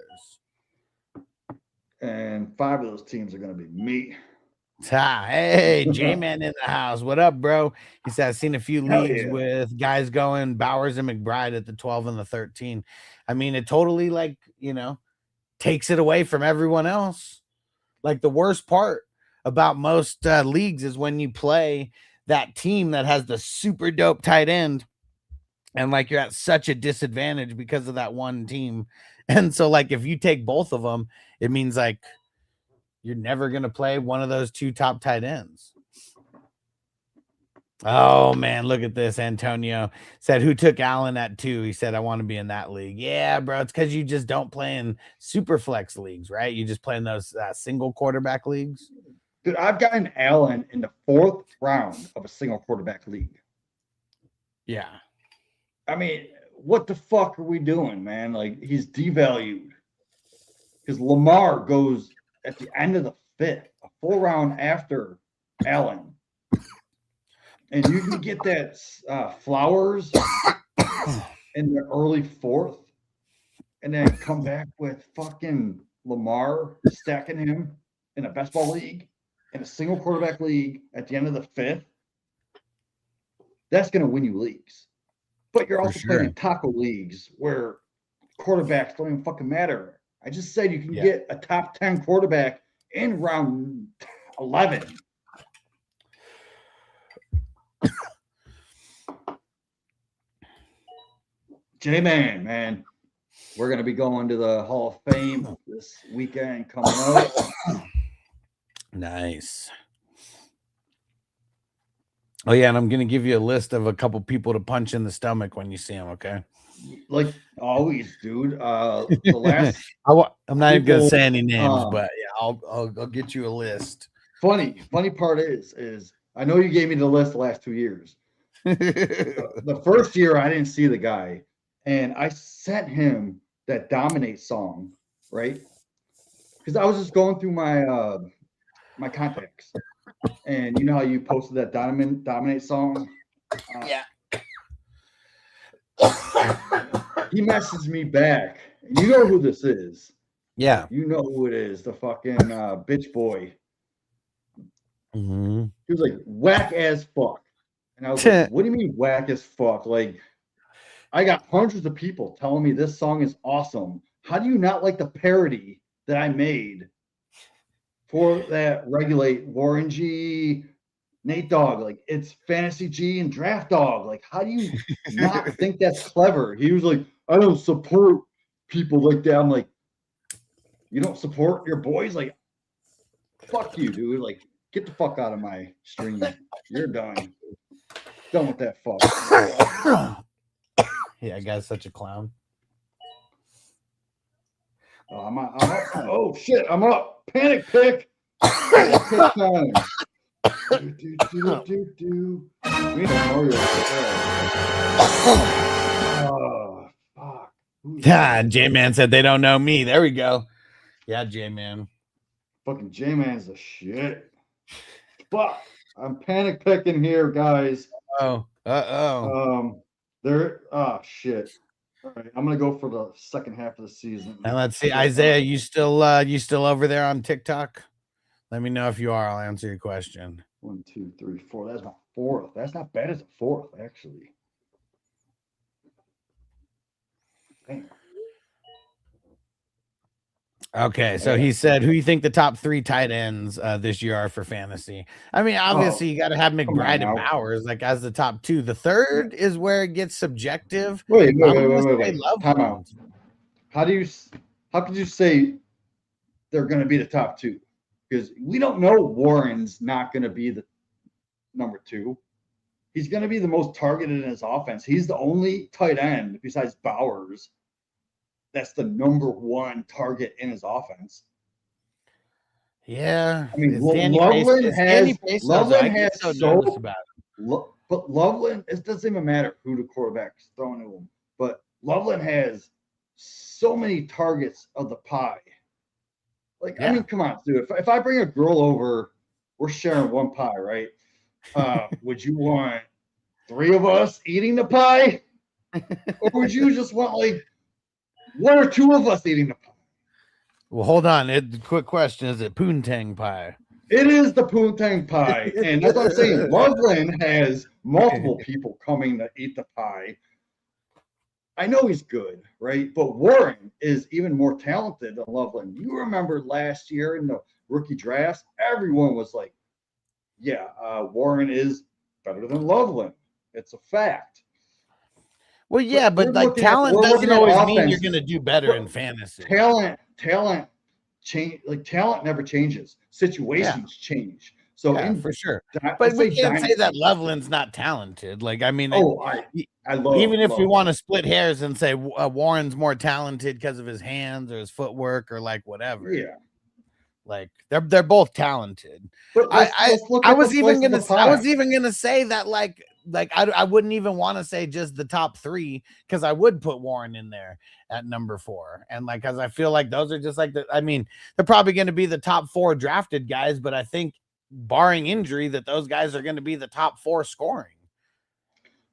And 5 of those teams are going to be me. Hey, J-Man in the house. What up, bro? He said, I've seen a few leagues with guys going Bowers and McBride at the 12 and the 13. I mean, it totally like, takes it away from everyone else. Like the worst part about most leagues is when you play that team that has the super dope tight end and like you're at such a disadvantage because of that one team. And so like if you take both of them, it means like you're never going to play one of those 2 top tight ends. Oh man, look at this. Antonio said, who took Allen at 2? He said, I want to be in that league. Yeah, bro. It's because you just don't play in super flex leagues, right? You just play in those single quarterback leagues. Dude, I've gotten Allen in the 4th round of a single quarterback league. Yeah. I mean, what the fuck are we doing, man? Like, he's devalued. Because Lamar goes at the end of the 5th, a full round after Allen. And you can get that Flowers in the early 4th and then come back with fucking Lamar stacking him in a best ball league, in a single quarterback league at the end of the fifth, that's going to win you leagues. But you're also playing in taco leagues where quarterbacks don't even fucking matter. I just said you can get a top 10 quarterback in round 11. J-Man, man, we're going to be going to the Hall of Fame this weekend coming up. Nice. Oh, yeah, and I'm going to give you a list of a couple people to punch in the stomach when you see them, okay? Like always, dude. The last I'm not even going to say any names, but yeah, I'll get you a list. Funny part is I know you gave me the list the last 2 years. The first year I didn't see the guy, and I sent him that Dominate song, right? Because I was just going through my my contacts, and you know how you posted that Dominate song? Yeah. He messaged me back. You know who this is? Yeah. You know who it is? The fucking bitch boy. Mm-hmm. He was like whack as fuck, and I was like, "What do you mean whack as fuck?" Like, I got hundreds of people telling me this song is awesome. How do you not like the parody that I made for that Regulate Warren G, Nate Dogg? Like, it's Fantasy G and Draft Dog. Like, how do you not think that's clever? He was like, I don't support people like that. I'm like, you don't support your boys? Like, fuck you, dude. Like, get the fuck out of my stream. You're done. Done with that fuck. Yeah, guy's such a clown. Oh, I'm up. Oh shit, I'm up. Panic pick. Panic pick time. Do. We need Mario. Oh fuck. Yeah, J-Man said they don't know me. There we go. Yeah, J-Man. Fucking J-Man's the shit. Fuck. I'm panic picking here, guys. Oh. Shit. All right, I'm gonna go for the second half of the season. And let's see, Isaiah, you still over there on TikTok? Let me know if you are. I'll answer your question. 1, 2, 3, 4. That's my fourth. That's not bad as a fourth, actually. Damn. Okay, so he said, who you think the top 3 tight ends this year are for fantasy? I mean, obviously you got to have McBride and Bowers like as the top 2. The third is where it gets subjective. Wait. Time out. How could you say they're going to be the top 2? Because we don't know Warren's not going to be the number 2. He's going to be the most targeted in his offense. He's the only tight end besides Bowers that's the number 1 target in his offense. Yeah, I mean, Loveland has but Loveland, it doesn't even matter who the quarterback's throwing to him. But Loveland has so many targets of the pie. Like, yeah. I mean, come on, dude. If I bring a girl over, we're sharing one pie, right? Would you want 3 of us eating the pie? Or would you just want like 1 or 2 of us eating the pie? Well, hold on. Quick question. Is it poontang pie? It is the poontang pie. And that's what I'm saying. Loveland has multiple people coming to eat the pie. I know he's good, right? But Warren is even more talented than Loveland. You remember last year in the rookie drafts, everyone was like, yeah, Warren is better than Loveland. It's a fact. Well, yeah, but like talent doesn't always mean you're going to do better in fantasy. Talent change. Like talent never changes. Situations change. So for sure. But we can't say that Loveland's not talented. Like, I mean, I love even if we want to split hairs and say Warren's more talented because of his hands or his footwork or like whatever. Yeah. Like they're both talented. But I was even gonna say that like I wouldn't even want to say just the top 3 because I would put Warren in there at number 4. And like, cause I feel like those are just like I mean, they're probably going to be the top 4 drafted guys, but I think barring injury that those guys are going to be the top 4 scoring.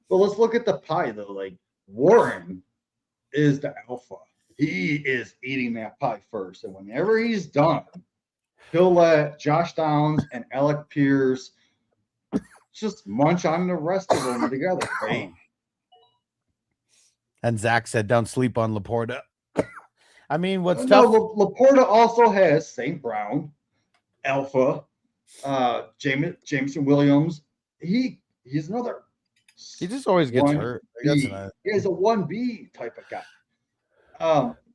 Well, let's look at the pie though. Like Warren is the alpha. he is eating that pie first. And whenever he's done, he'll let Josh Downs and Alec Pierce just munch on the rest of them together, right? And Zach said, "Don't sleep on Laporta." I mean, what's No, tough? Laporta also has St. Brown, Alpha, Jameson Williams. He's another. He just always gets hurt. That's 1B. another. He's a 1B type of guy.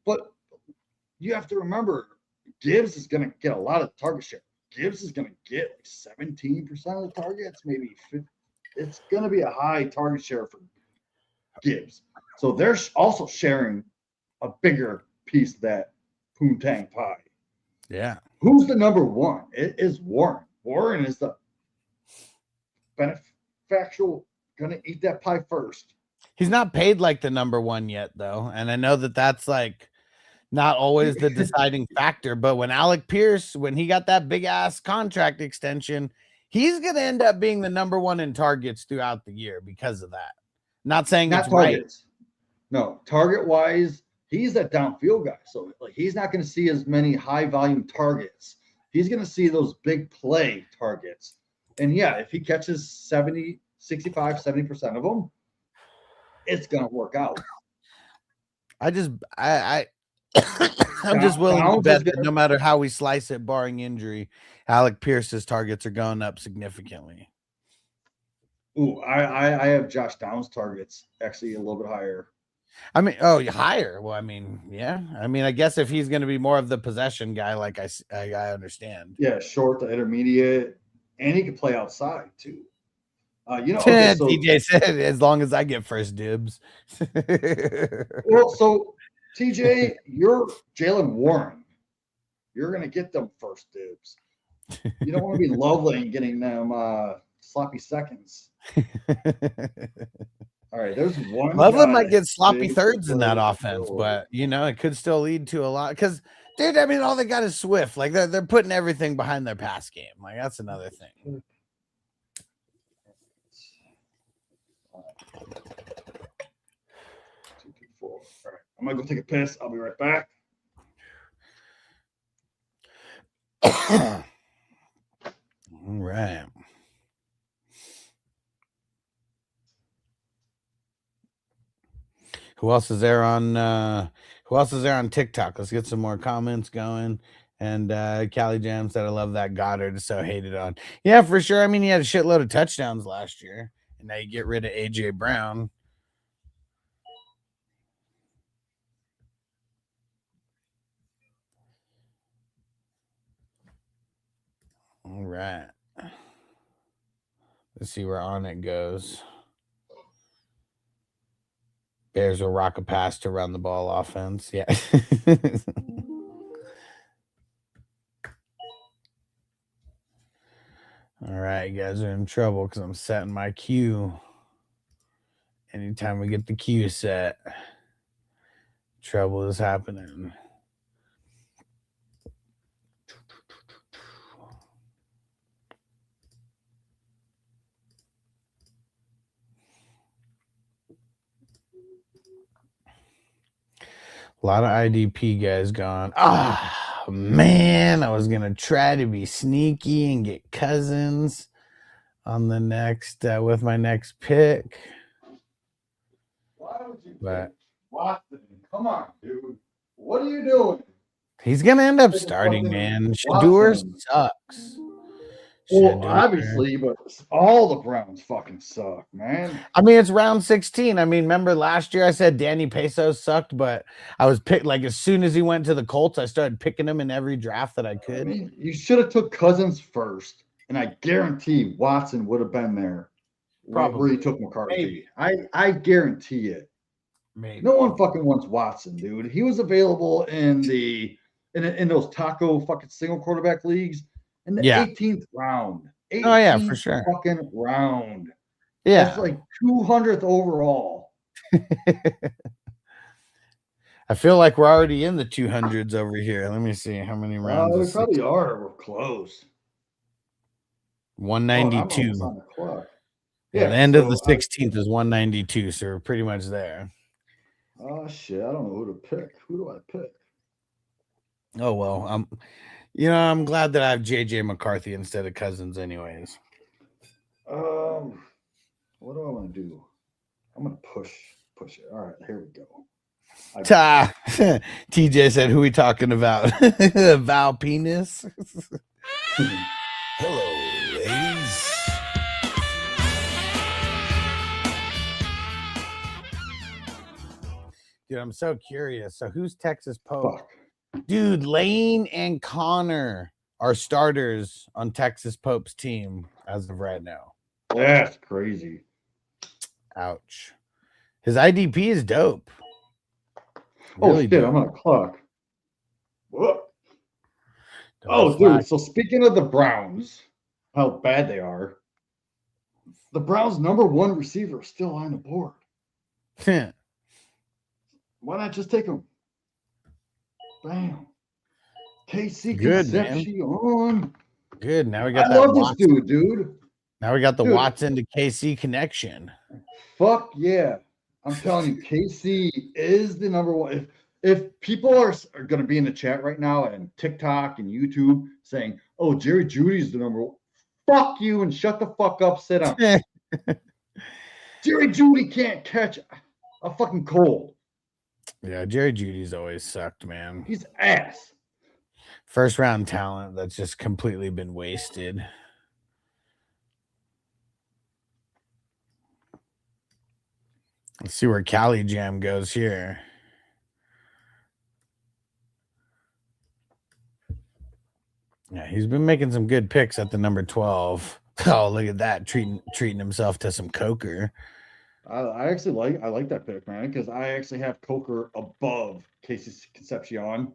But you have to remember, Gibbs is going to get a lot of target share. Gibbs is going to get like 17% of the targets, maybe 50. It's going to be a high target share for Gibbs. So they're also sharing a bigger piece of that poontang pie. Yeah. Who's the number one? It is Warren. Warren is the benefactual, going to eat that pie first. He's not paid like the number one yet, though. And I know that that's like not always the deciding factor. But when Alec Pierce, when he got that big ass contract extension, he's going to end up being the number one in targets throughout the year because of that. Not saying Not it's targets. right. No, target wise, he's that downfield guy. So like he's not going to see as many high volume targets. He's going to see those big play targets. And yeah, if he catches 70, 65, 70% of them, it's going to work out. I'm just willing to bet that no matter how we slice it, barring injury, Alec Pierce's targets are going up significantly. Ooh, I have Josh Downs targets actually a little bit higher. I mean, oh, higher. Well, I mean, yeah. I mean, I guess if he's going to be more of the possession guy, like I understand. Yeah, short to intermediate, and he can play outside too. Okay, so TJ said, as long as I get first dibs. Well, so TJ, you're Jalen Warren. You're going to get them first dibs. You don't want to be lovely and getting them sloppy seconds. All right, there's one. Loveland might get sloppy thirds in that offense, but it could still lead to a lot. Because, dude, I mean, all they got is Swift. Like they're putting everything behind their pass game. Like that's another thing. All right, I'm gonna go take a piss. I'll be right back. All right. Who else is there on TikTok? Let's get some more comments going. And Callie Jam said, I love that Goddard is so hated on. Yeah, for sure. I mean, he had a shitload of touchdowns last year. And now you get rid of AJ Brown. All right. Let's see where on it goes. Bears will rock a pass to run the ball offense. Yeah. All right, you guys are in trouble because I'm setting my cue. Anytime we get the cue set, trouble is happening. A lot of IDP guys gone. Ah, man, I was going to try to be sneaky and get Cousins on the next, with my next pick. Why would you pick Watson? Come on, dude. What are you doing? He's going to end up starting, man. Shador sucks. Well, obviously, but all the Browns fucking suck, man. I mean, it's round 16. I mean, remember last year I said Danny Pesos sucked, but I was picked like as soon as he went to the Colts, I started picking him in every draft that I could. I mean, you should have took Cousins first, and I guarantee Watson would have been there. Probably where you took McCarthy. I guarantee it. Maybe. No one fucking wants Watson, dude. He was available in those taco fucking single quarterback leagues in the 18th round. 18th oh yeah, for sure. Fucking round. Yeah. That's like 200th overall. I feel like we're already in the 200s over here. Let me see how many rounds. We probably are. We're close. 192. On the Yeah, the end of the 16th is 192, so we're pretty much there. Oh shit! I don't know who to pick. Who do I pick? Oh well, I'm glad that I have JJ McCarthy instead of Cousins, anyways. What do I want to do? I'm gonna push it. All right, here we go. Ta. TJ said, "Who we talking about? Val Penis." Hello, ladies. Dude, I'm so curious. So who's Texas Pope? Fuck. Dude, Lane and Connor are starters on Texas Pope's team as of right now. That's crazy. Ouch. His IDP is dope. Oh shit! I'm on a clock. What? Oh, dude. So speaking of the Browns, how bad they are. The Browns' number one receiver is still on the board. Why not just take him? Bam. KC Good, Concepcion. Good. Now we got I love this dude. Now we got the Watson to KC connection. Fuck yeah. I'm telling you, KC is the number one. If people are going to be in the chat right now and TikTok and YouTube saying, oh, Jerry Jeudy's the number one, fuck you and shut the fuck up, sit down. Jerry Jeudy can't catch a fucking cold. Yeah, Jerry Jeudy's always sucked, man. He's ass. First round talent that's just completely been wasted. Let's see where Cali Jam goes here. Yeah, he's been making some good picks at the number 12. Oh, look at that, treating himself to some Coker. I actually like that pick, man, because I actually have Coker above Casey Concepcion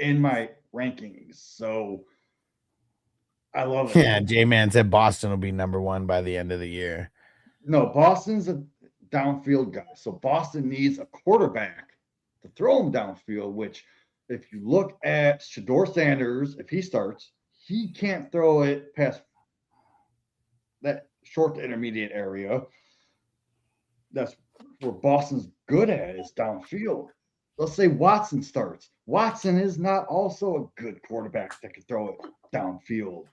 in my rankings. So I love it. Yeah, J-Man said Boston will be number one by the end of the year. No, Boston's a downfield guy. So Boston needs a quarterback to throw him downfield, which if you look at Shador Sanders, if he starts, he can't throw it past that short to intermediate area. That's where Boston's good at, is downfield. Let's say Watson starts. Watson is not also a good quarterback that can throw it downfield.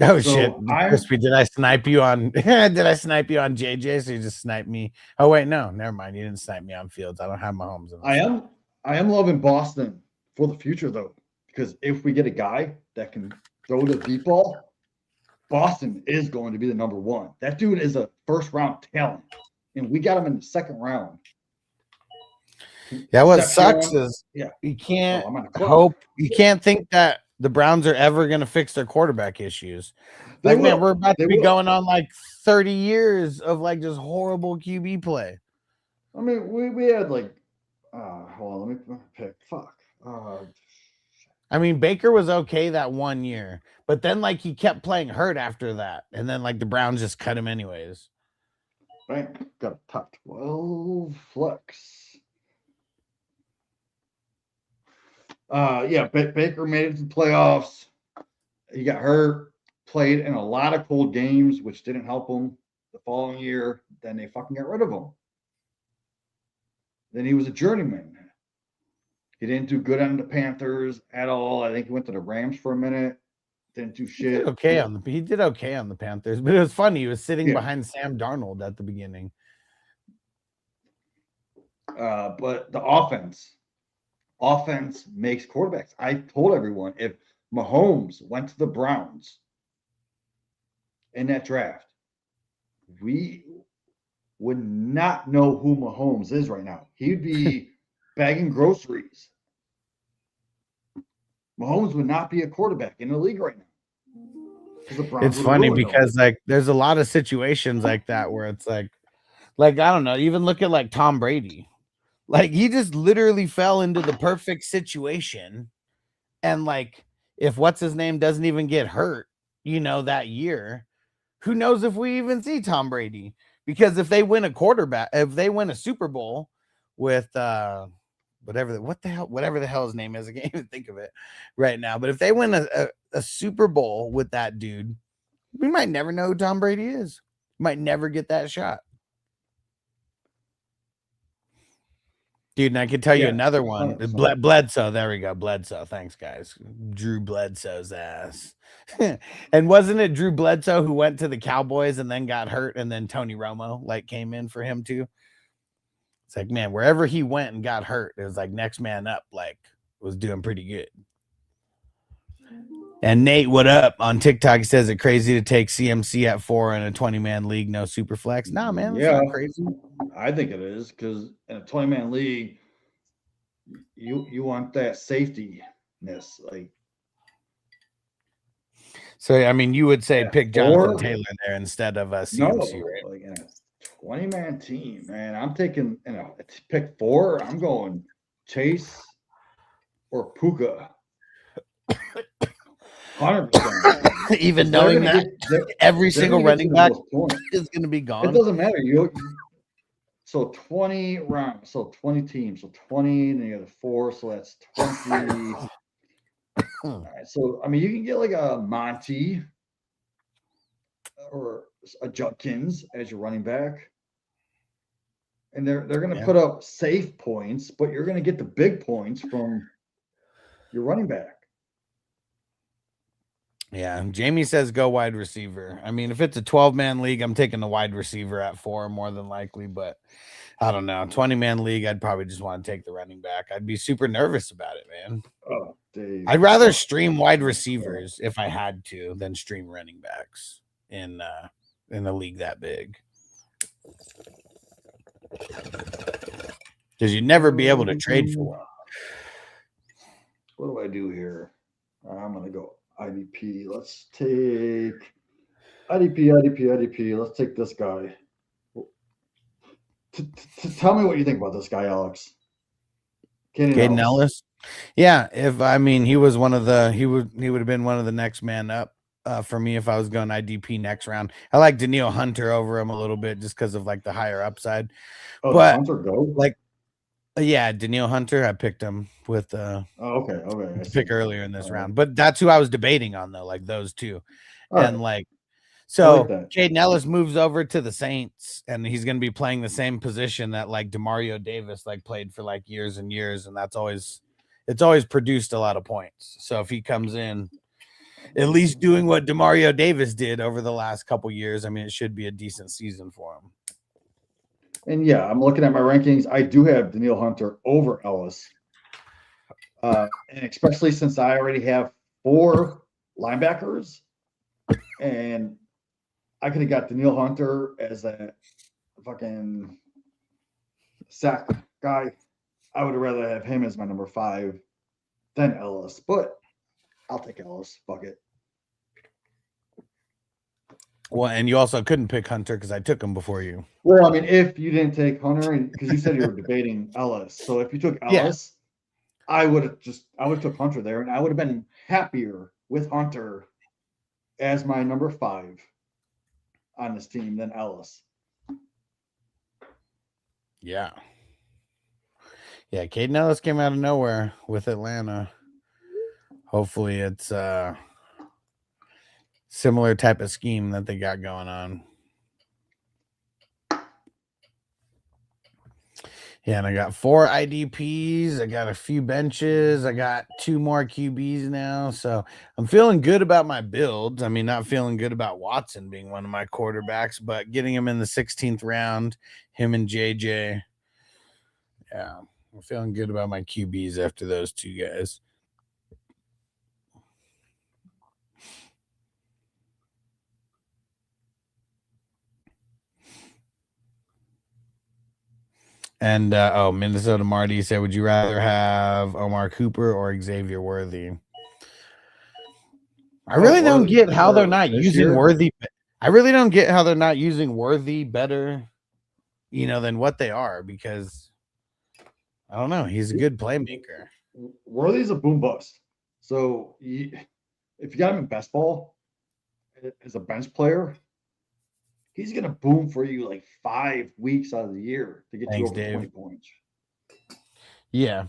Oh so shit, Crispy! Did I snipe you on? Did I snipe you on JJ? So you just sniped me? Oh wait, no, never mind. You didn't snipe me on Fields. I don't have Mahomes. I am loving Boston for the future though, because if we get a guy that can throw the deep ball, Boston is going to be the number one. That dude is a first round talent, and we got him in the second round. Yeah, what sucks is you can't hope. You can't think that the Browns are ever going to fix their quarterback issues. Like, man, we're about to be going on like 30 years of like just horrible QB play. I mean, we had like, hold on, let me pick. Fuck. I mean, Baker was okay that 1 year, but then like he kept playing hurt after that, and then like the Browns just cut him anyways. Right, got a top 12 flex. Yeah, Baker made it to the playoffs. He got hurt, played in a lot of cold games, which didn't help him the following year. Then they fucking got rid of him. Then he was a journeyman. He didn't do good on the Panthers at all. I think he went to the Rams for a minute. Didn't do shit. He did okay on the Panthers, but it was funny. He was sitting behind Sam Darnold at the beginning. But the offense makes quarterbacks. I told everyone, if Mahomes went to the Browns in that draft, we would not know who Mahomes is right now. He'd be bagging groceries. Mahomes would not be a quarterback in the league right now. It's funny because like there's a lot of situations like that where it's like I don't know, even look at like Tom Brady. Like he just literally fell into the perfect situation. And like if what's his name doesn't even get hurt, that year, who knows if we even see Tom Brady? Because if they win a Super Bowl with whatever the hell his name is, I can't even think of it right now. But if they win a Super Bowl with that dude, we might never know who Tom Brady is. Might never get that shot. Dude, and I could tell you Yeah, another one. 100%. Bledsoe. There we go. Bledsoe. Thanks, guys. Drew Bledsoe's ass. And wasn't it Drew Bledsoe who went to the Cowboys and then got hurt, and then Tony Romo like came in for him too? It's like, man, wherever he went and got hurt, it was like next man up, like was doing pretty good. And Nate, what up? On TikTok says it crazy to take CMC at 4 in a 20-man league, no super flex. Nah, man, it's Yeah, not crazy. I think it is because in a 20-man league, you want that safety-ness. Like, So, I mean, you would say at pick Jonathan 4, Taylor there instead of a no, CMC, right? like in a 20-man team, man. I'm taking pick 4. I'm going Chase or Puka. 100%. Even They're knowing gonna that get every they're single gonna get running you the back most points. is going to be It gone. doesn't matter. So 20 rounds, so 20 teams, so 20, and then you got 4, so that's 20. All right, so I mean, you can get like a Monty or a Judkins as your running back, and they're going to Yeah. put up safe points, but you're going to get the big points from your running back. Yeah. Jamie says go wide receiver. I mean, if it's a 12-man league, I'm taking the wide receiver at 4 more than likely, but I don't know. 20-man league, I'd probably just want to take the running back. I'd be super nervous about it, man. Oh, Dave. I'd rather stream wide receivers if I had to than stream running backs in a league that big. Because you'd never be able to trade for one. What do I do here? I'm going to go IDP. Let's take IDP. Let's take this guy. Tell me what you think about this guy, Alex. Caden Ellis. Yeah, if I mean he was one of the he would have been one of the next man up for me if I was going IDP next round. I like Daniil Hunter over him a little bit just because of like the higher upside. Oh, but Hunter go? Like yeah, Daniil Hunter. I picked him with okay. Pick earlier in this round. But that's who I was debating on though, like those two. All like so Caden Ellis moves over to the Saints, and he's going to be playing the same position that like Demario Davis like played for like years and years, and it's always produced a lot of points. So if he comes in, at least doing what Demario Davis did over the last couple years, I mean, it should be a decent season for him. And yeah, I'm looking at my rankings. I do have Daniil Hunter over Ellis, and especially since I already have 4 linebackers, and I could have got Daniil Hunter as a fucking sack guy. I would rather have him as my number 5 than Ellis, but I'll take Ellis. Fuck it. Well, and you also couldn't pick Hunter because I took him before you. Well, I mean, if you didn't take Hunter, because you said you were debating Ellis, so if you took Ellis, I would have took Hunter there, and I would have been happier with Hunter as my number 5 on this team than Ellis. Yeah, Caden Ellis came out of nowhere with Atlanta. Hopefully, it's similar type of scheme that they got going on. Yeah, and I got 4 IDPs. I got a few benches. I got 2 more QBs now. So I'm feeling good about my builds. I mean, not feeling good about Watson being one of my quarterbacks, but getting him in the 16th round, him and JJ. Yeah, I'm feeling good about my QBs after those 2 guys. And Minnesota Marty said, would you rather have Omar Cooper or Xavier Worthy? I really don't get how they're not using Worthy. I really don't get how they're not using Worthy better, than what they are, because I don't know. He's a good playmaker. Worthy's a boom bust. So if you got him in best ball as a bench player, he's going to boom for you like 5 weeks out of the year to get you over 20 points. Yeah.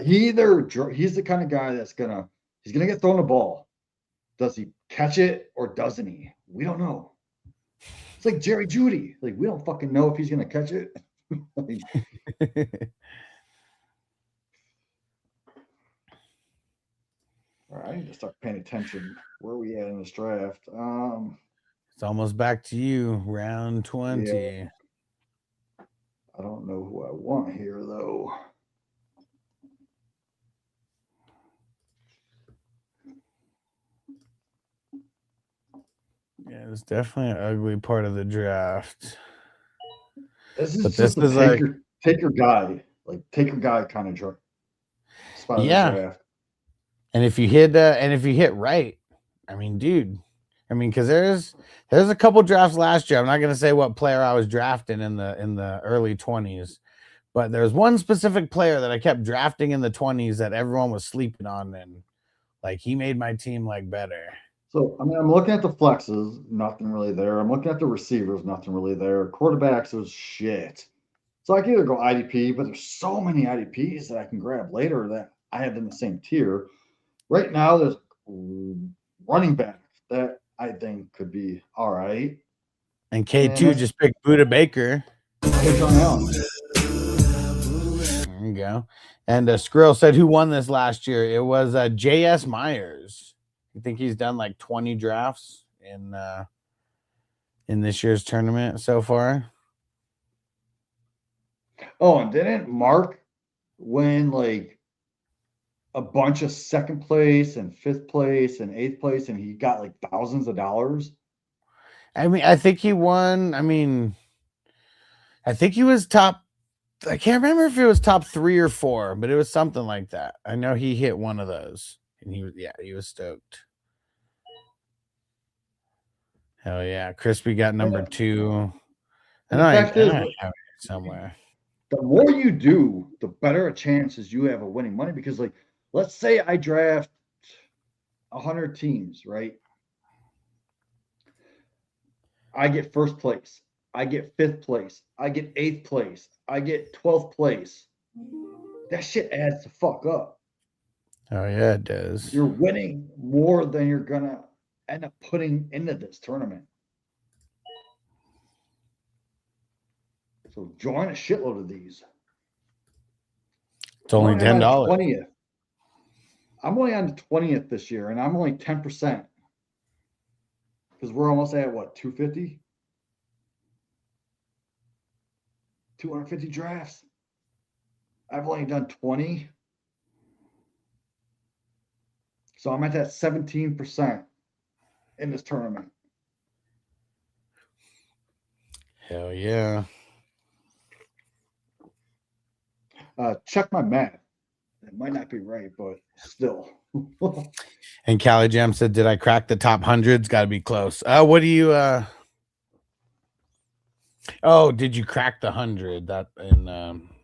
He's the kind of guy that's he's going to get thrown the ball. Does he catch it or doesn't he? We don't know. It's like Jerry Jeudy. Like, we don't fucking know if he's going to catch it. Like, all right, I need to start paying attention. Where are we at in this draft? It's almost back to you, round Yeah, 20. I don't know who I want here though. Yeah, it's definitely an ugly part of the draft. This is But this just a is like, take your guy, like take your guy kind of spot of the yeah. draft. And if you hit right, I mean, dude, because there's a couple drafts last year. I'm not gonna say what player I was drafting in the early 20s, but there's one specific player that I kept drafting in the 20s that everyone was sleeping on, and like he made my team like better. So I mean, I'm looking at the flexes, nothing really there. I'm looking at the receivers, nothing really there. Quarterbacks was shit. So I can either go IDP, but there's so many IDPs that I can grab later that I have in the same tier. Right now, there's running back that I think could be all right. And K2 just picked Buda Baker. John Allen. There you go. And Skrill said, who won this last year? It was J.S. Myers. I think he's done like 20 drafts in this year's tournament so far. Oh, and didn't Mark win like a bunch of second place and fifth place and eighth place, and he got like thousands of dollars? I mean, I think he won. I mean, I think he was top. I can't remember if it was top 3 or 4, but it was something like that. I know he hit one of those, and he was stoked. Hell yeah, Crispy got number 2. And the fact is, I have it somewhere. The more you do, the better a chances you have of winning money. Because, like, let's say I draft 100 teams, right? I get first place. I get fifth place. I get eighth place. I get 12th place. That shit adds the fuck up. Oh, yeah, it does. You're winning more than you're going to end up putting into this tournament. So join a shitload of these. It's only $10. I'm only on the 20th this year, and I'm only 10%. Because we're almost at what, 250? 250 drafts. I've only done 20. So I'm at that 17% in this tournament. Hell yeah. Check my math. It might not be right, but still. And Callie Jam said, did I crack the top 100s? Got to be close. What do you Oh, did you crack the 100? That in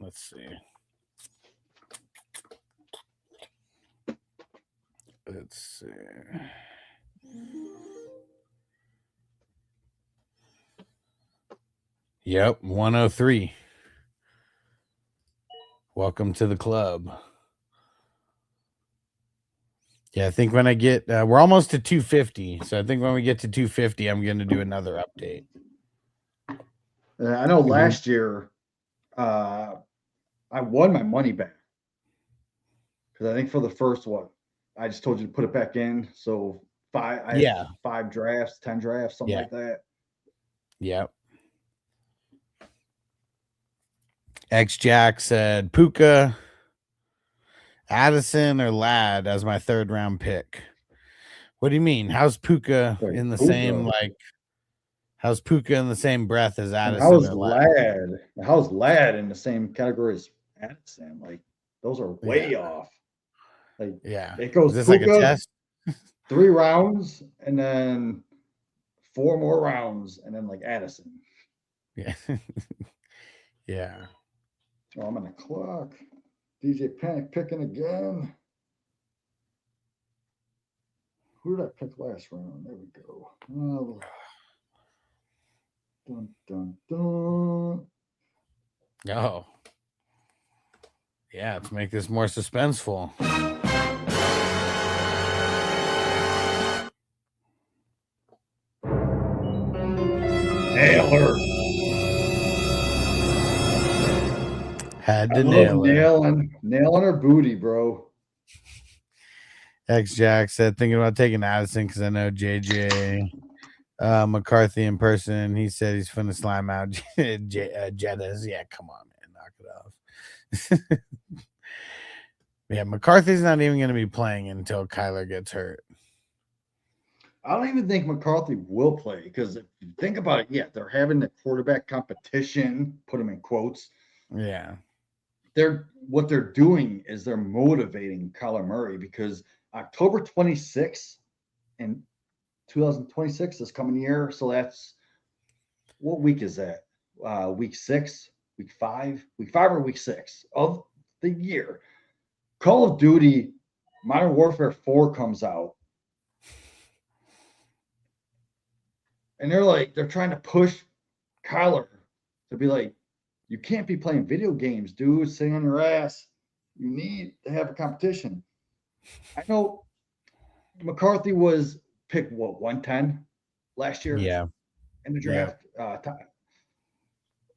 let's see. Let's see. Yep, 103. Welcome to the club. Yeah, I think when I get we're almost to 250. So I think when we get to 250, I'm going to do another update. I know last year I won my money back. Because I think for the first one, I just told you to put it back in. So I had 5 drafts, 10 drafts, something like that. Yep. X Jack said Puka, Addison, or Ladd as my 3rd round pick. What do you mean? How's Puka in the same like? How's Puka in the same breath as Addison? How's Ladd in the same category as Addison? Like those are way off. Like it goes this Puka, like a test? 3 rounds and then 4 more rounds and then like Addison. Yeah. Yeah. Oh, I'm on the clock. DJ Panic picking again. Who did I pick last round? There we go. Oh. Dun, dun, dun. Oh. Yeah, to make this more suspenseful. Taylor. Had I to love nail her. nailing her booty, bro. X Jack said, thinking about taking Addison because I know JJ McCarthy in person. He said he's finna slime out Jettas. Yeah, come on, man. Knock it off. Yeah, McCarthy's not even going to be playing until Kyler gets hurt. I don't even think McCarthy will play because if you think about it, yeah, they're having the quarterback competition, put them in quotes. Yeah. What they're doing is they're motivating Kyler Murray because October 26th in 2026 this coming year. So that's what week is that? Week 6, week five or week 6 of the year. Call of Duty Modern Warfare 4 comes out. And they're trying to push Kyler to be like, you can't be playing video games, dude, sitting on your ass. You need to have a competition. I know McCarthy was picked, 110 last year Yeah. in the Yeah. draft.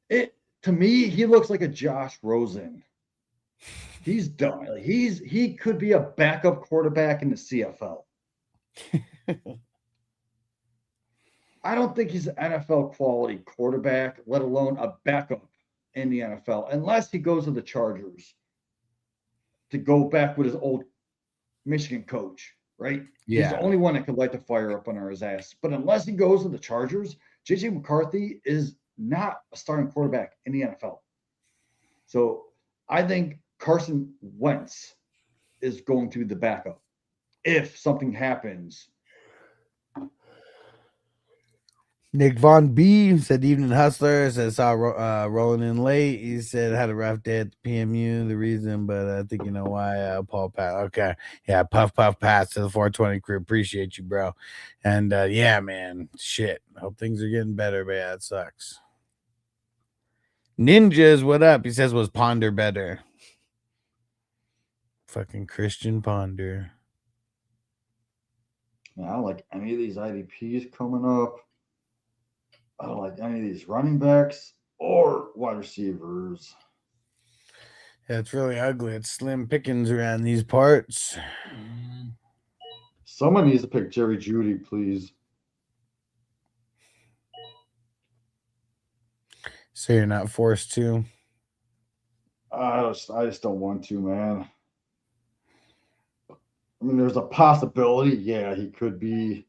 It to me, he looks like a Josh Rosen. He's done. He could be a backup quarterback in the CFL. I don't think he's an NFL quality quarterback, let alone a backup in the NFL, unless he goes to the Chargers to go back with his old Michigan coach, right? He's the Yeah. only one that could light the fire up under his ass. But unless he goes to the Chargers, JJ McCarthy is not a starting quarterback in the NFL. So I think Carson Wentz is going to be the backup if something happens. Nick Von B said, Evening Hustler. Said, saw rolling in late. He said, had a rough day at the PMU. The reason, but I think you know why. Paul Pat. Okay. Yeah. Puff pass to the 420 crew. Appreciate you, bro. And yeah, man. Shit. Hope things are getting better, but yeah, it sucks. Ninjas, what up? He says, was Ponder better? Fucking Christian Ponder. I don't like any of these IDPs coming up. I don't like any of these running backs or wide receivers. Yeah, it's really ugly. It's slim pickings around these parts. Someone needs to pick Jerry Judy, please. So you're not forced to. I just don't want to, man. I mean, there's a possibility. Yeah, he could be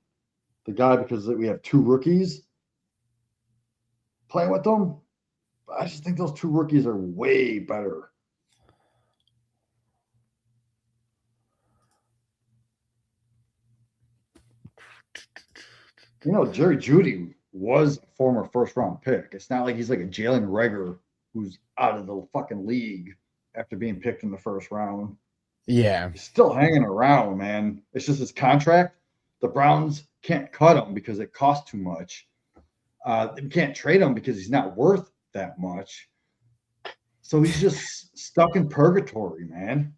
the guy because we have 2 rookies playing with them. But I just think those 2 rookies are way better. Jerry Judy was a former first round pick. It's not like he's like a Jalen Reagor who's out of the fucking league after being picked in the first round. Yeah. He's still hanging around, man. It's just his contract. The Browns can't cut him because it costs too much. They can't trade him because he's not worth that much. So he's just stuck in purgatory, man.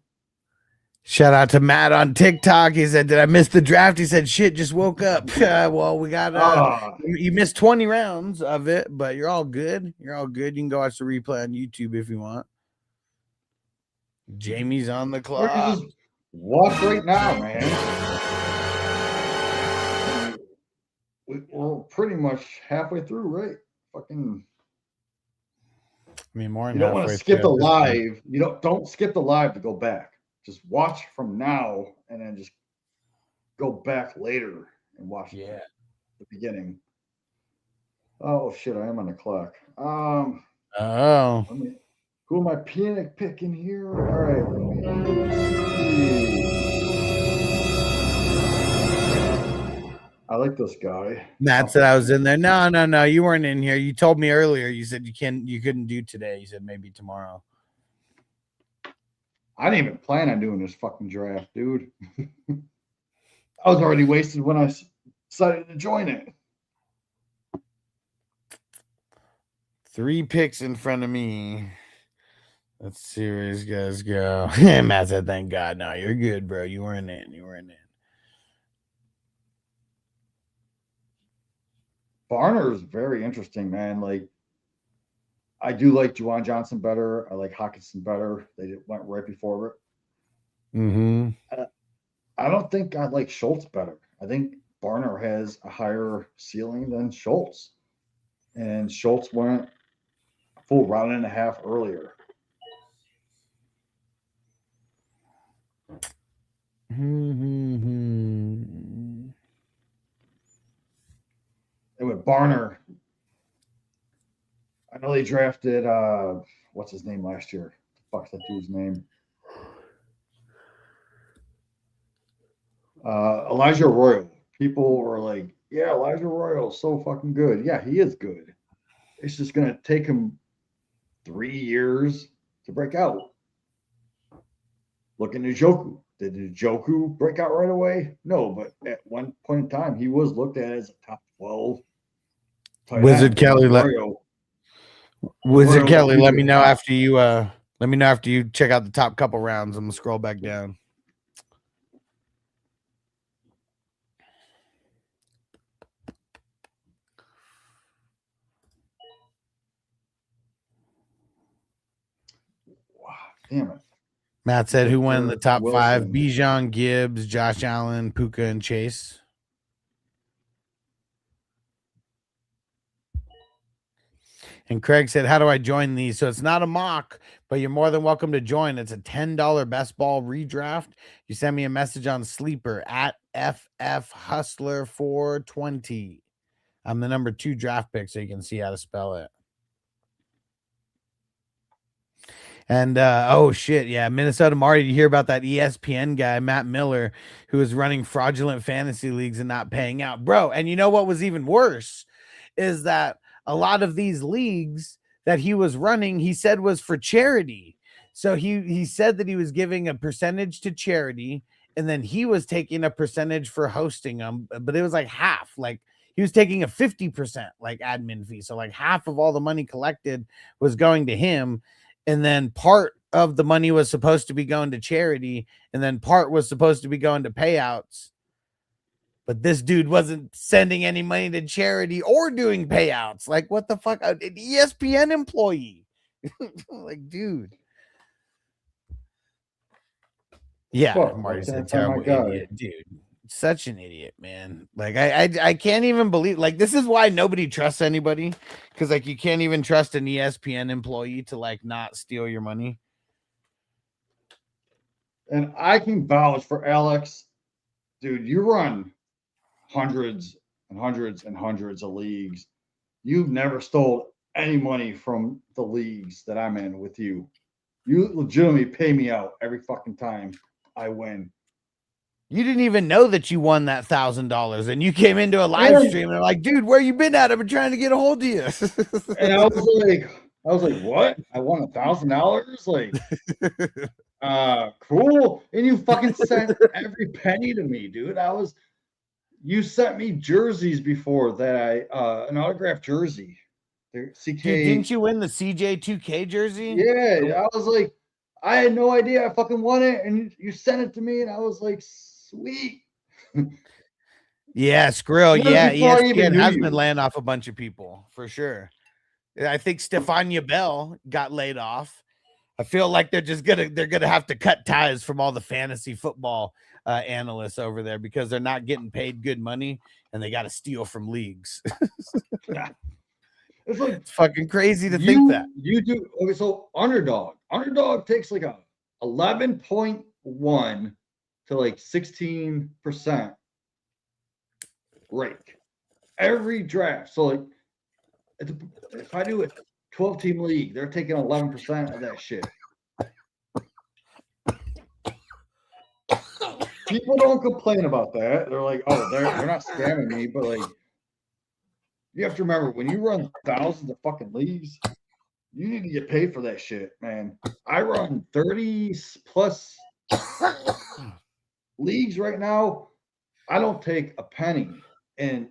Shout out to Matt on TikTok. He said, "Did I miss the draft?" He said, "Shit, just woke up." Well, we got you missed 20 rounds of it, but you're all good. You're all good. You can go watch the replay on YouTube if you want. Jamie's on the Or you clock. just watch right now, man. We're pretty much halfway through, right? Fucking. I mean, more than You don't want to halfway skip the through. live. You don't skip the live to go back. Just watch from now and then just go back later and watch the beginning. Oh shit, I am on the clock. Oh. Who am I picking here? All right, let me see. I like this guy. Matt said I was in there. No, you weren't in here. You told me earlier. You said you couldn't do today. You said maybe tomorrow. I didn't even plan on doing this fucking draft, dude. I was already wasted when I decided to join it. 3 picks in front of me. Let's see where these guys go. Matt said, "Thank God." No, you're good, bro. You weren't in. Barner is very interesting, man. Like, I do like Juwan Johnson better. I like Hawkinson better. They went right before it. Mm-hmm. I don't think I like Schultz better. I think Barner has a higher ceiling than Schultz. And Schultz went a full round and a half earlier. Mm-hmm. And with Barner, I know they drafted what's his name last year? Fuck's that dude's name? Elijah Royal. People were like, yeah, Elijah Royal is so fucking good. Yeah, he is good. It's just gonna take him 3 years to break out. Look at Njoku. Did Njoku break out right away? No, but at one point in time, he was looked at as a top 12 tight Wizard end. Kelly, Wizard Kelly, let me know after you check out the top couple rounds. I'm gonna scroll back down. Wow, damn it. Matt said, who won the top Wilson. 5? Bijan, Gibbs, Josh Allen, Puka, and Chase. And Craig said, how do I join these? So it's not a mock, but you're more than welcome to join. It's a $10 best ball redraft. You send me a message on Sleeper at FF Hustler 420. I'm the number 2 draft pick, so you can see how to spell it. And oh shit, yeah, Minnesota Marty. You hear about that ESPN guy, Matt Miller, who was running fraudulent fantasy leagues and not paying out, bro. And you know what was even worse is that a lot of these leagues that he was running, he said was for charity. So he said that he was giving a percentage to charity, and then he was taking a percentage for hosting them, but it was like half. Like he was taking a 50% like admin fee. So like half of all the money collected was going to him. And then part of the money was supposed to be going to charity, and then part was supposed to be going to payouts. But this dude wasn't sending any money to charity or doing payouts. Like, what the fuck? An ESPN employee. Like, dude. Yeah, Fuck, Marty like, said terrible idiot, dude. Such an idiot, man. Like I can't even believe, like, this is why nobody trusts anybody, because like you can't even trust an ESPN employee to like not steal your money. And I can vouch for Alex, dude. You run hundreds and hundreds and hundreds of leagues. You've never stole any money from the leagues that I'm in with you. You legitimately pay me out every fucking time I win. You didn't even know that you won that $1,000, and you came into a live stream and I'm like, dude, where you been at? I've been trying to get a hold of you. And I was like, what? I won $1,000? Like, cool. And you fucking sent every penny to me, dude. You sent me jerseys before that an autographed jersey. CK. Dude, didn't you win the CJ 2K jersey? Yeah, I was like, I had no idea I fucking won it, and you sent it to me, and I was like, sweet. Yeah, Skrill. Yeah, ESPN has been laying off a bunch of people for sure. I think Stefania Bell got laid off. I feel like they're gonna have to cut ties from all the fantasy football analysts over there because they're not getting paid good money and they got to steal from leagues. Yeah. It's like it's fucking crazy to think that you do. Okay, so underdog takes like a 11.1 to like 16% rake every draft. So like, if I do a 12-team league, they're taking 11% of that shit. People don't complain about that. They're like, oh, they're not scamming me, but like, you have to remember when you run thousands of fucking leagues, you need to get paid for that shit, man. I run 30 plus leagues right now. I don't take a penny, and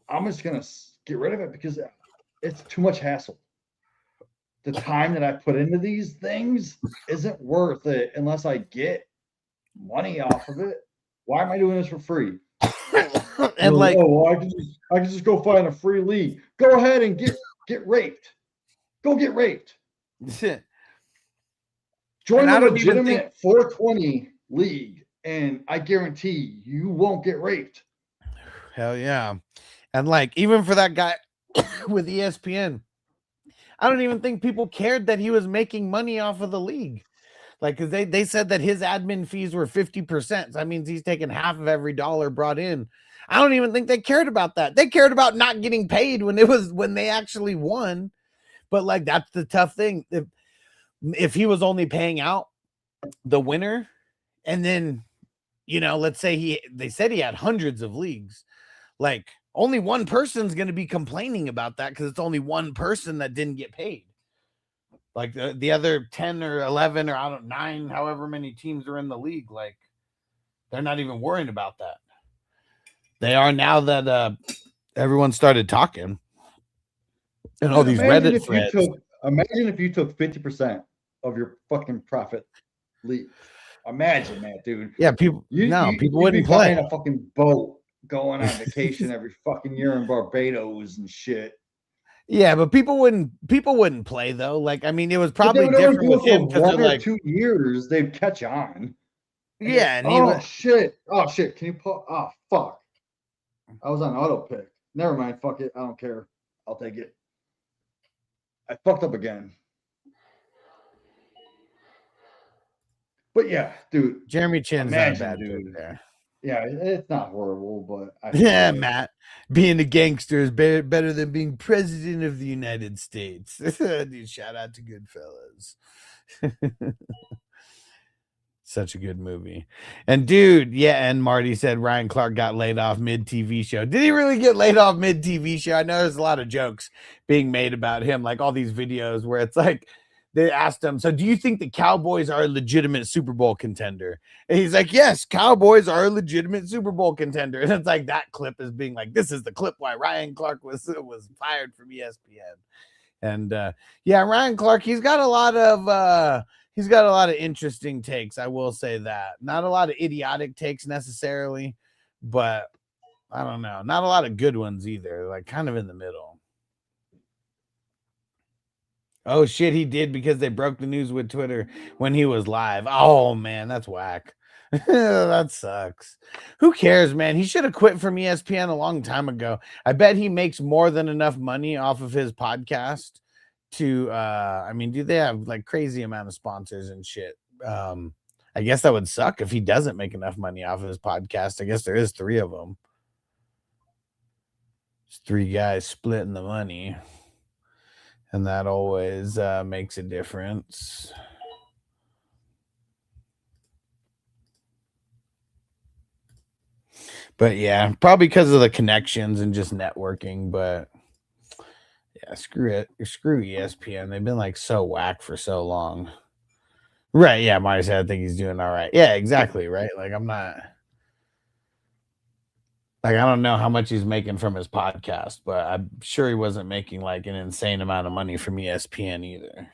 I'm just gonna get rid of it because it's too much hassle. The time that I put into these things isn't worth it unless I get money off of it. Why am I doing this for free? And like, oh, well, I can just go find a free league. Go ahead and get raped. Go get raped. And Join a I don't even think, legitimate 420 league, and I guarantee you won't get raped. hell yeah. And like, even for that guy with ESPN, I don't even think people cared that he was making money off of the league. Like, because they said that his admin fees were 50%. So that means he's taking half of every dollar brought in. I don't even think they cared about that. They cared about not getting paid when they actually won. But like, that's the tough thing. If he was only paying out the winner, and then, let's say they said he had hundreds of leagues, like only one person's going to be complaining about that because it's only one person that didn't get paid. Like the other 10 or 11 or I don't 9, however many teams are in the league, like they're not even worrying about that. They are now that everyone started talking and all Dude, these Reddit threads. Imagine if you took 50% of your fucking profit leagues. Imagine that, dude. Yeah, people You'd wouldn't be buying play. a fucking boat, going on vacation every fucking year in Barbados and shit. Yeah, but people wouldn't play though. Like, I mean, it was But they probably would only different do with it for him because they're 1 or like, 2 years. They'd catch on. And yeah, and he oh was, shit. Oh shit. Can you pull? Oh fuck. I was on auto pick. Never mind. Fuck it. I don't care. I'll take it. I fucked up again. But yeah, dude. Jeremy Chin's not a Imagine, bad pick dude. there. Yeah, it's not horrible, but I feel Yeah, like Matt, being a gangster is better than being president of the United States. Dude, shout out to Goodfellas. Such a good movie. And dude, yeah, and Marty said Ryan Clark got laid off mid TV show. Did he really get laid off mid TV show? I know there's a lot of jokes being made about him, like all these videos where it's like they asked him, so do you think the Cowboys are a legitimate Super Bowl contender? And he's like, yes, Cowboys are a legitimate Super Bowl contender. And it's like that clip is being like, this is the clip why Ryan Clark was fired from ESPN. And yeah, Ryan Clark, he's got a lot of interesting takes. I will say that. Not a lot of idiotic takes necessarily, but I don't know. Not a lot of good ones either. Like kind of in the middle. Oh shit, he did because they broke the news with Twitter when he was live. Oh man, that's whack. That sucks. Who cares, man? He should have quit from ESPN a long time ago. I bet he makes more than enough money off of his podcast to I mean, do they have like crazy amount of sponsors and shit? I guess that would suck if he doesn't make enough money off of his podcast. I guess there is 3 of them. It's 3 guys splitting the money. And that always makes a difference. But yeah, probably because of the connections and just networking. But yeah, screw it. Screw ESPN. They've been like so whack for so long. Right. Yeah. Marty said I think he's doing all right. Yeah, exactly. Right. Like I'm not. Like I don't know how much he's making from his podcast, but I'm sure he wasn't making like an insane amount of money from ESPN either.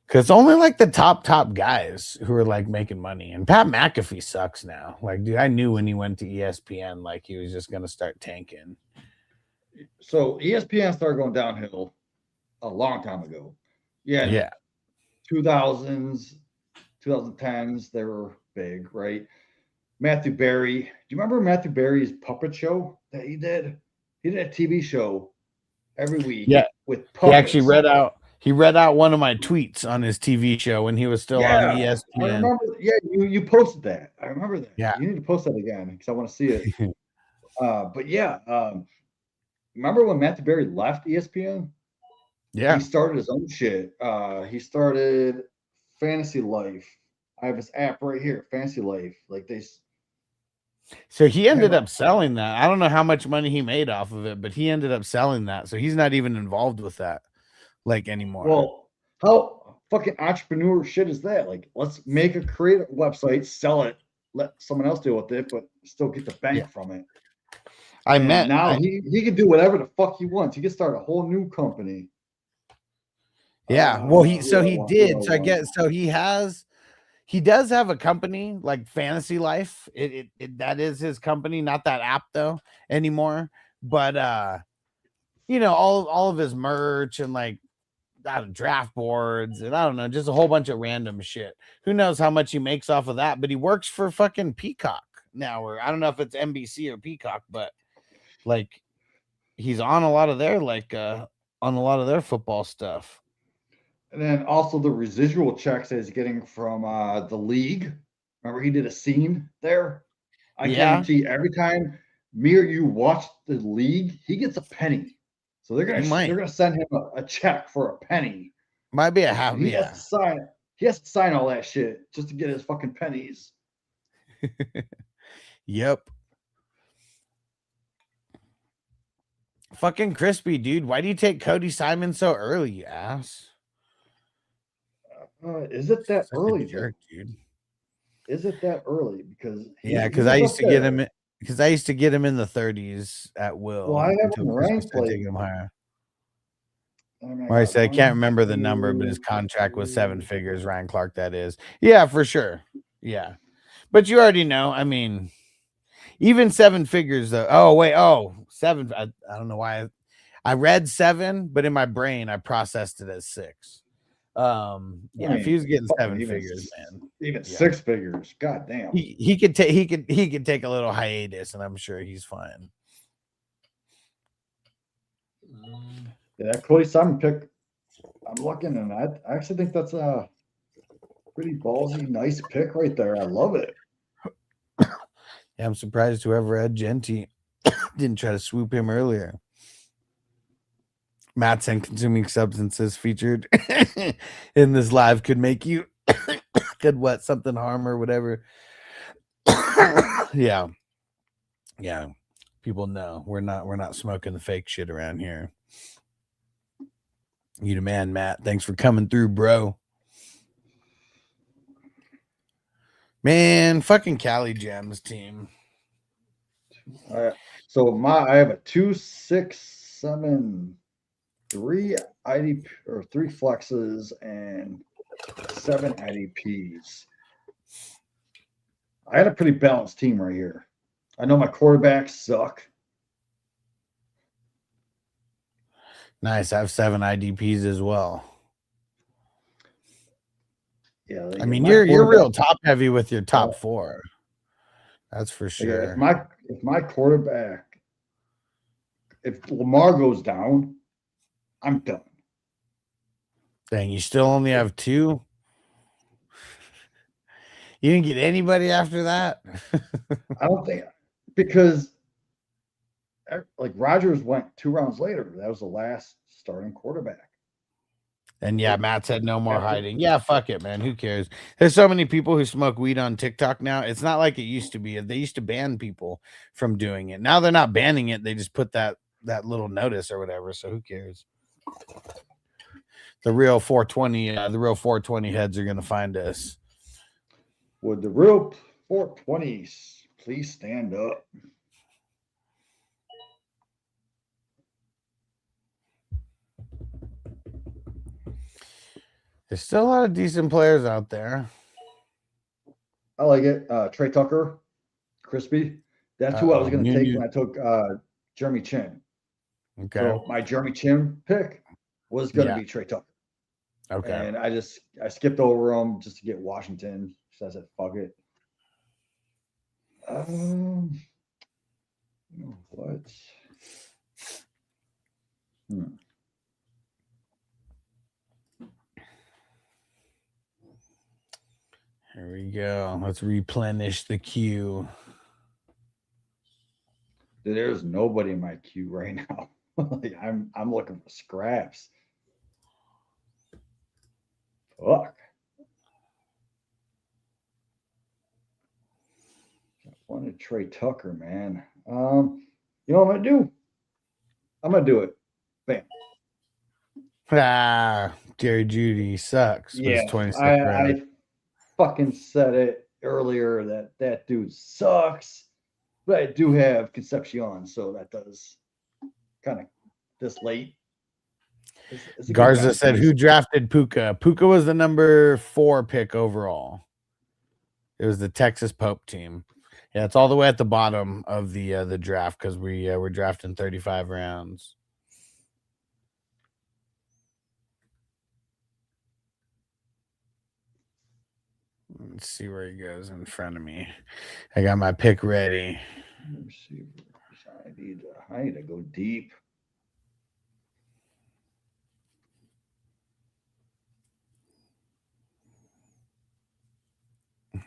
Because only like the top guys who are like making money. And Pat McAfee sucks now. Like, dude, I knew when he went to ESPN, like he was just gonna start tanking. so. ESPN started going downhill a long time ago. Yeah. 2000s, 2010s, they were big, right? Matthew Berry. Do you remember Matthew Berry's puppet show that he did? He did a TV show every week with puppets. He actually read out one of my tweets on his TV show when he was still on ESPN. I remember. Yeah, you posted that. I remember that. Yeah. You need to post that again because I want to see it. But yeah, remember when Matthew Berry left ESPN? Yeah. He started his own shit. He started Fantasy Life. I have his app right here, Fantasy Life. Like they. So he ended up selling that. I don't know how much money he made off of it, but he ended up selling that. So he's not even involved with that like anymore. Well, how fucking entrepreneur shit is that? Like, let's create a website, sell it, let someone else deal with it, but still get the bank from it. He can do whatever the fuck he wants. He can start a whole new company. Yeah. Well, he did. So I guess so he does have a company like Fantasy Life. It that is his company, not that app though anymore. But all of his merch and like out of draft boards and I don't know, just a whole bunch of random shit. Who knows how much he makes off of that? But he works for fucking Peacock now, or I don't know if it's NBC or Peacock, but like he's on a lot of their on a lot of their football stuff. And then also the residual checks that he's getting from the league. Remember, he did a scene there. I guarantee every time me or you watch the league, he gets a penny. So they're gonna send him a check for a penny. Might be a half. And he has to sign. He has to sign all that shit just to get his fucking pennies. Yep. Fucking crispy, dude. Why do you take Cody Simon so early, you ass? Is it that early, jerk, dude? Is it that early? Because because I used to get him. Because I used to get him in the 30s at will. Well, I have him ranked taking him higher. I say I can't remember the number, but his contract was 7 figures. Ryan Clark, that is. Yeah, for sure. Yeah, but you already know. I mean, even 7 figures though. Oh wait, 7. I don't know why. I read 7, but in my brain I processed it as 6. If he was getting 7 figures, man, even 6 figures, god damn, he could take a little hiatus, and I'm sure he's fine. Yeah, that Cody Simon pick, I'm looking, and I actually think that's a pretty ballsy, nice pick right there. I love it. Yeah, I'm surprised whoever had Genty didn't try to swoop him earlier. Mats and consuming substances featured in this live could make you something harm or whatever. Yeah. People know we're not smoking the fake shit around here. You the man, Matt. Thanks for coming through, bro. Man, fucking Cali Gems team. So I have a 2, 6, 7, 3 IDP or 3 flexes and 7 IDPs. I had a pretty balanced team right here. I know my quarterbacks suck. Nice. I have 7 IDPs as well. Yeah, I mean you're real top heavy with your top 4. That's for sure. Yeah, if my quarterback, if Lamar goes down, I'm done. Dang, you still only have 2? You didn't get anybody after that? I don't think, because like Rodgers went 2 rounds later. That was the last starting quarterback. And yeah, Matt said no more hiding. Yeah, fuck it, man. Who cares? There's so many people who smoke weed on TikTok now. It's not like it used to be. They used to ban people from doing it. Now they're not banning it. They just put that little notice or whatever. So who cares? The real 420 heads are gonna find us. Would the real 420s please stand up? There's still a lot of decent players out there. I like it. Trey Tucker, crispy. That's who I was going to take when I took Jeremy Chin. Okay. So my Jeremy Chin pick was going to be Trey Tucker. Okay. And I skipped over him just to get Washington. So I said, fuck it. What? Here we go. Let's replenish the queue. There's nobody in my queue right now. Like, I'm looking for scraps. Fuck. I wanted Trey Tucker, man. You know what I'm gonna do? I'm gonna do it. Bam. Jerry Judy sucks. Yeah, I fucking said it earlier that dude sucks, but I do have Concepcion, so that does kind of this late. Garza said, "Who drafted Puka? Puka was the number 4 pick overall. It was the Texas Pope team. Yeah, it's all the way at the bottom of the draft because we're drafting 35 rounds." Let's see where he goes in front of me. I got my pick ready. Receivers. I need to go deep.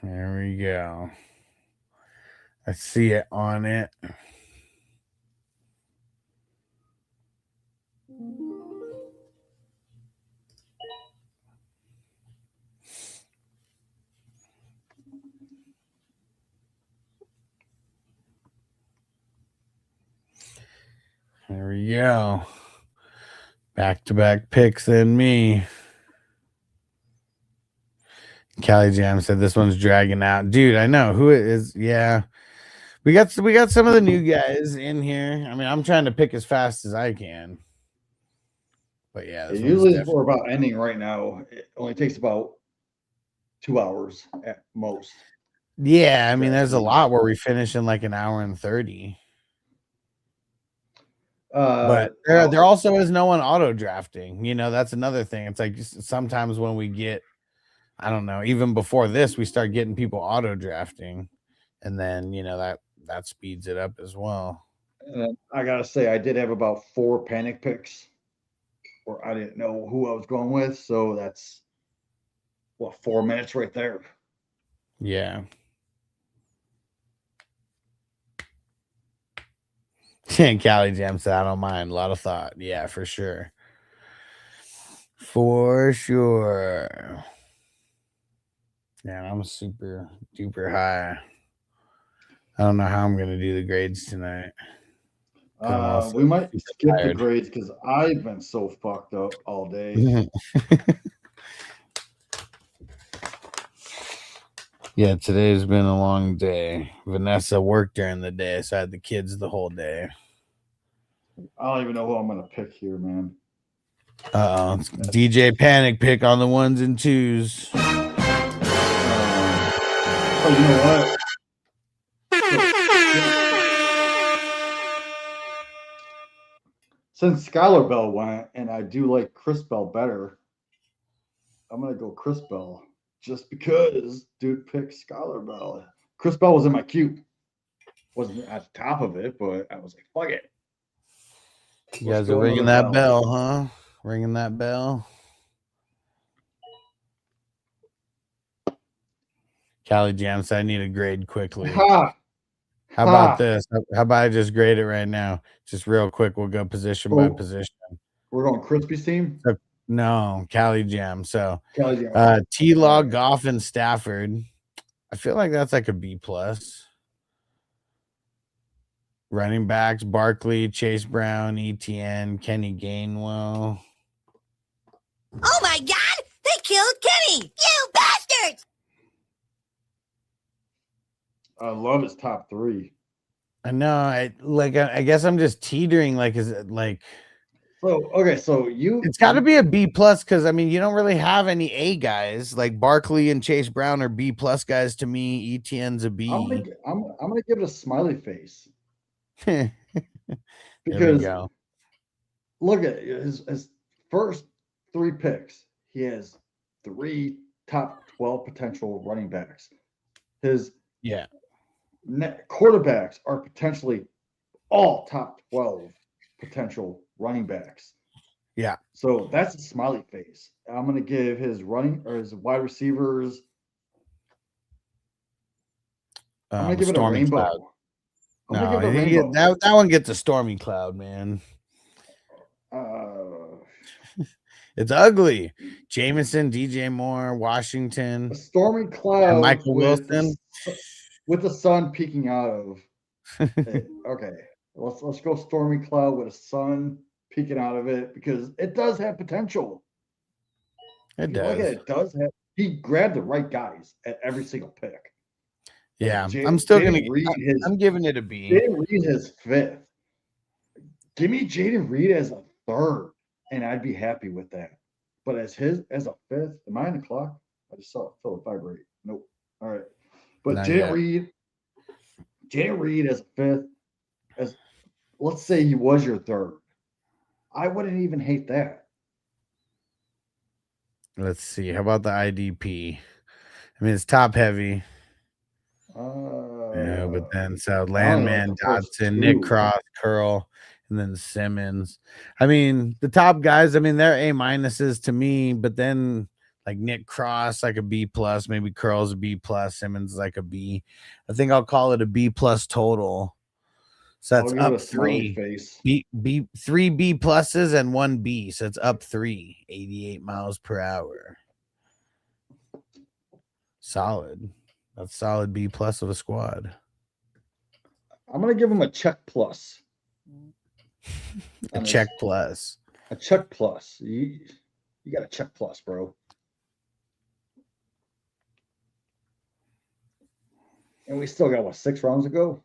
There we go. I see it on it. There we go. Back-to-back picks and me. Cali Jam said this one's dragging out. Dude, I know who it is. Yeah. We got some of the new guys in here. I mean, I'm trying to pick as fast as I can. But yeah, It usually is we're about ending right now. It only takes about 2 hours at most. Yeah, I mean, there's a lot where we finish in like an hour and 30. But there also is no one auto drafting. You know, that's another thing. It's like sometimes when we get, I don't know, even before this, we start getting people auto drafting, and then you know that speeds it up as well. And I gotta say, I did have about 4 panic picks where I didn't know who I was going with, so that's 4 minutes right there. Yeah. And Cali Jam said, I don't mind. A lot of thought. Yeah, for sure. For sure. Yeah, I'm super duper high. I don't know how I'm gonna do the grades tonight. We might skip the grades because I've been so fucked up all day. Yeah, today's been a long day. Vanessa worked during the day, so I had the kids the whole day. I don't even know who I'm gonna pick here, man. DJ Panic pick on the 1s and 2s. Oh, you know what? Since Skylar Bell went, and I do like Chris Bell better, I'm gonna go Chris Bell just because dude picked Skylar Bell. Chris Bell was in my queue. Wasn't at the top of it, but I was like, fuck it. You guys are ringing that bell, huh? Ringing that bell. Cali Jam said I need a grade quickly. How about this? How about I just grade it right now? Just real quick, we'll go position by position. We're going Crispy's team? No, Cali Jam. So Cali Jam. T-Law, Goff, and Stafford. I feel like that's like a B+. Running backs, Barkley, Chase Brown, ETN, Kenny Gainwell. Oh my God! They killed Kenny! You bastards! I love his top 3. I know. I guess I'm just teetering. Like, is it like? So okay, so it's got to be a B+ because I mean you don't really have any A guys. Like Barkley and Chase Brown are B+ guys to me. ETN's a B. I'm gonna give it a smiley face. Because there we go. Look at his first 3 picks. He has 3 top 12 potential running backs. His quarterbacks are potentially all top 12 potential running backs. Yeah. So that's a smiley face. I'm going to give his wide receivers. I'm going to give it a rainbow. Cloud. No, that one gets a stormy cloud, man. It's ugly. Jameson, DJ Moore, Washington. A stormy cloud. And Michael Wilson. With the sun peeking out of it. Okay. Let's go stormy cloud with a sun peeking out of it because it does have potential. It does. It does have. He grabbed the right guys at every single pick. Yeah, I'm still gonna. I'm giving it a B. Jaden Reed is 5th. Give me Jaden Reed as a 3rd, and I'd be happy with that. But as a 5th, am I on the clock? I just saw it fill it vibrate. Nope. All right. But Jaden Reed as a 5th, as let's say he was your 3rd. I wouldn't even hate that. Let's see. How about the IDP? I mean, it's top heavy. Yeah, but Uh, then so I only like Landman, the first Dotson, Nick two. Cross, Curl, and then Simmons. I mean, the top guys, I mean, they're A minuses to me, but then like Nick Cross, like a B plus, maybe Curl's a B plus, Simmons like a B. I think I'll call it a B plus total. So I'll that's give it up a smiley 3. face. B 3 B pluses and 1 B. So it's up 3, 88 miles per hour. Solid. That's solid B plus of a squad. I'm gonna give him a check plus. A check plus. A check plus. You got a check plus, bro. And we still got what, 6 rounds to go?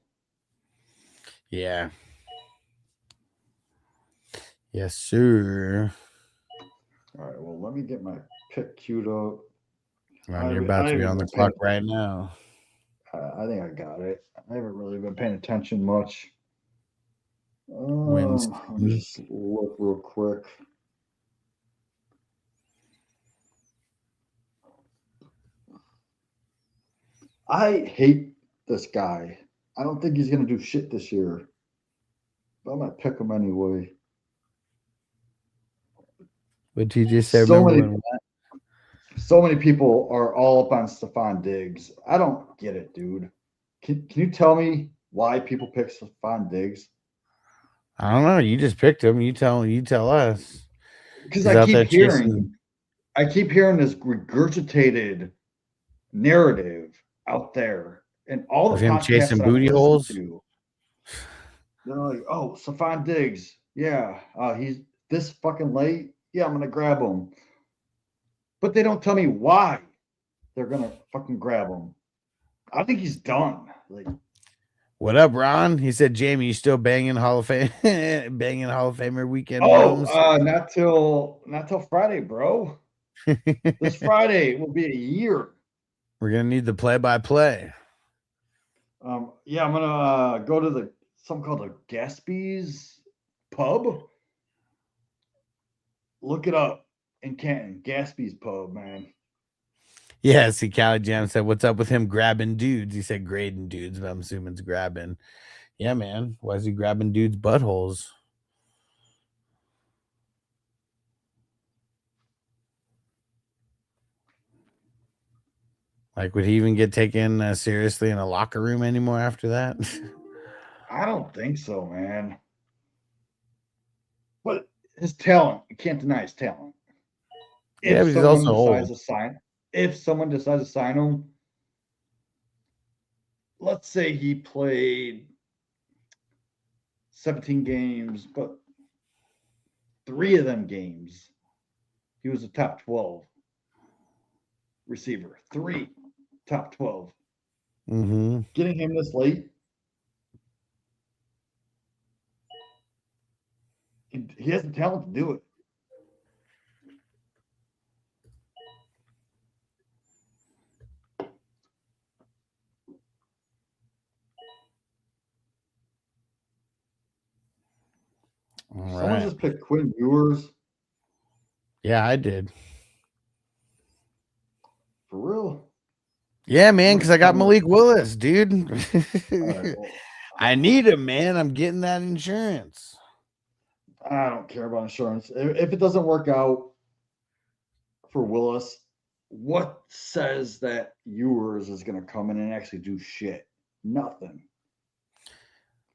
Yeah. Yes, sir. All right. Well, let me get my pick queued up. Well, you're about to be on the clock right now. I think I got it. I haven't really been paying attention much. Wins. Let me just look real quick. I hate this guy. I don't think he's gonna do shit this year. But I'm gonna pick him anyway. What did you just say? So Remember many, when what? so many people are all up on Stephon Diggs. I don't get it, dude. Can you tell me why people pick Stephon Diggs? I don't know. You just picked him. You tell us. Because He's out there chasing. I keep hearing this regurgitated narrative out there, and all Of the him podcasts chasing that I've booty listened holes? to, they're like, "Oh, Stephon Diggs, yeah, he's this fucking late. Yeah, I'm gonna grab him." But they don't tell me why they're gonna fucking grab him. I think he's done. Like, What up, Ron? He said, Jamie, you still banging Hall of Fame, banging Hall of Famer weekend bums? not till Friday, bro. This Friday will be a year. We're gonna need the play-by-play. Yeah, I'm gonna go to something called the Gatsby's Pub. Look it up in Canton, Gatsby's Pub, man. Yeah, see, Cali Jam said, what's up with him grabbing dudes? He said grading dudes, but I'm assuming it's grabbing. Yeah, man. Why is he grabbing dudes' buttholes? Like, would he even get taken seriously in a locker room anymore after that? I don't think so, man. But his talent, you can't deny his talent. Yeah, but he's also old. If someone decides to sign him, let's say he played 17 games, but 3 of them games, he was a top 12 receiver. 3 top 12. Mm-hmm. Getting him this late, he has the talent to do it. Someone just picked Quinn Ewers. Yeah, I did. For real? Yeah, man, because I got Malik Willis, dude. Right, well, I need him, man. I'm getting that insurance. I don't care about insurance. If it doesn't work out for Willis, what says that Ewers is going to come in and actually do shit? Nothing.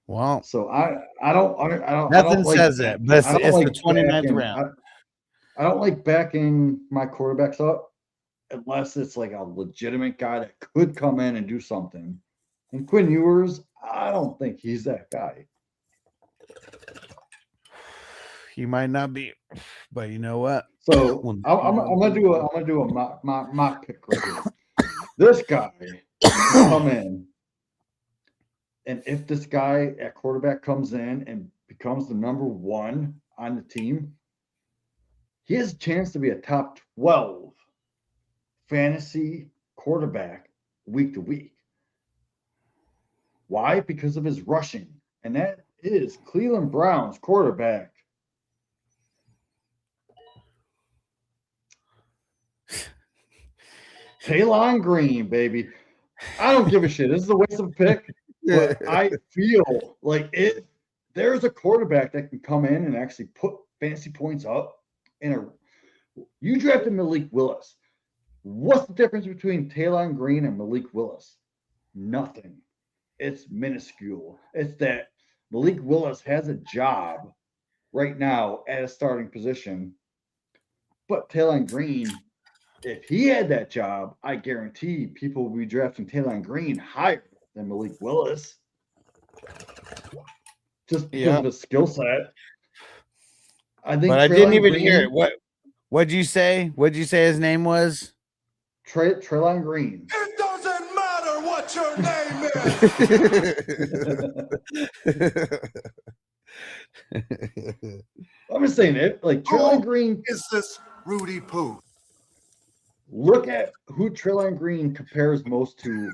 Well, so I don't nothing like says it, but it's the 29th round. I don't like backing my quarterbacks up unless it's like a legitimate guy that could come in and do something. And Quinn Ewers, I don't think he's that guy. He might not be, but you know what? So I'm gonna do a mock pick right here. This guy will come in, and if this guy at quarterback comes in and becomes the number 1 on the team, he has a chance to be a top 12 fantasy quarterback week to week. Why? Because of his rushing, and that is Cleveland Browns quarterback. Taylon Green, baby. I don't give a shit. This is a waste of a pick, but I feel like if there's a quarterback that can come in and actually put fantasy points up you drafted Malik Willis. What's the difference between Taylon Green and Malik Willis? Nothing. It's minuscule. It's that Malik Willis has a job right now at a starting position, but Taylon Green, if he had that job, I guarantee people will be drafting Taylon Green higher than Malik Willis just because of his skill set. I think, but I didn't even hear it. What'd you say? What'd you say his name was? Taylon Green. It doesn't matter what your name is. I'm just saying it. Like Taylon Green is this Rudy Poo. Look at who Taylon Green compares most to,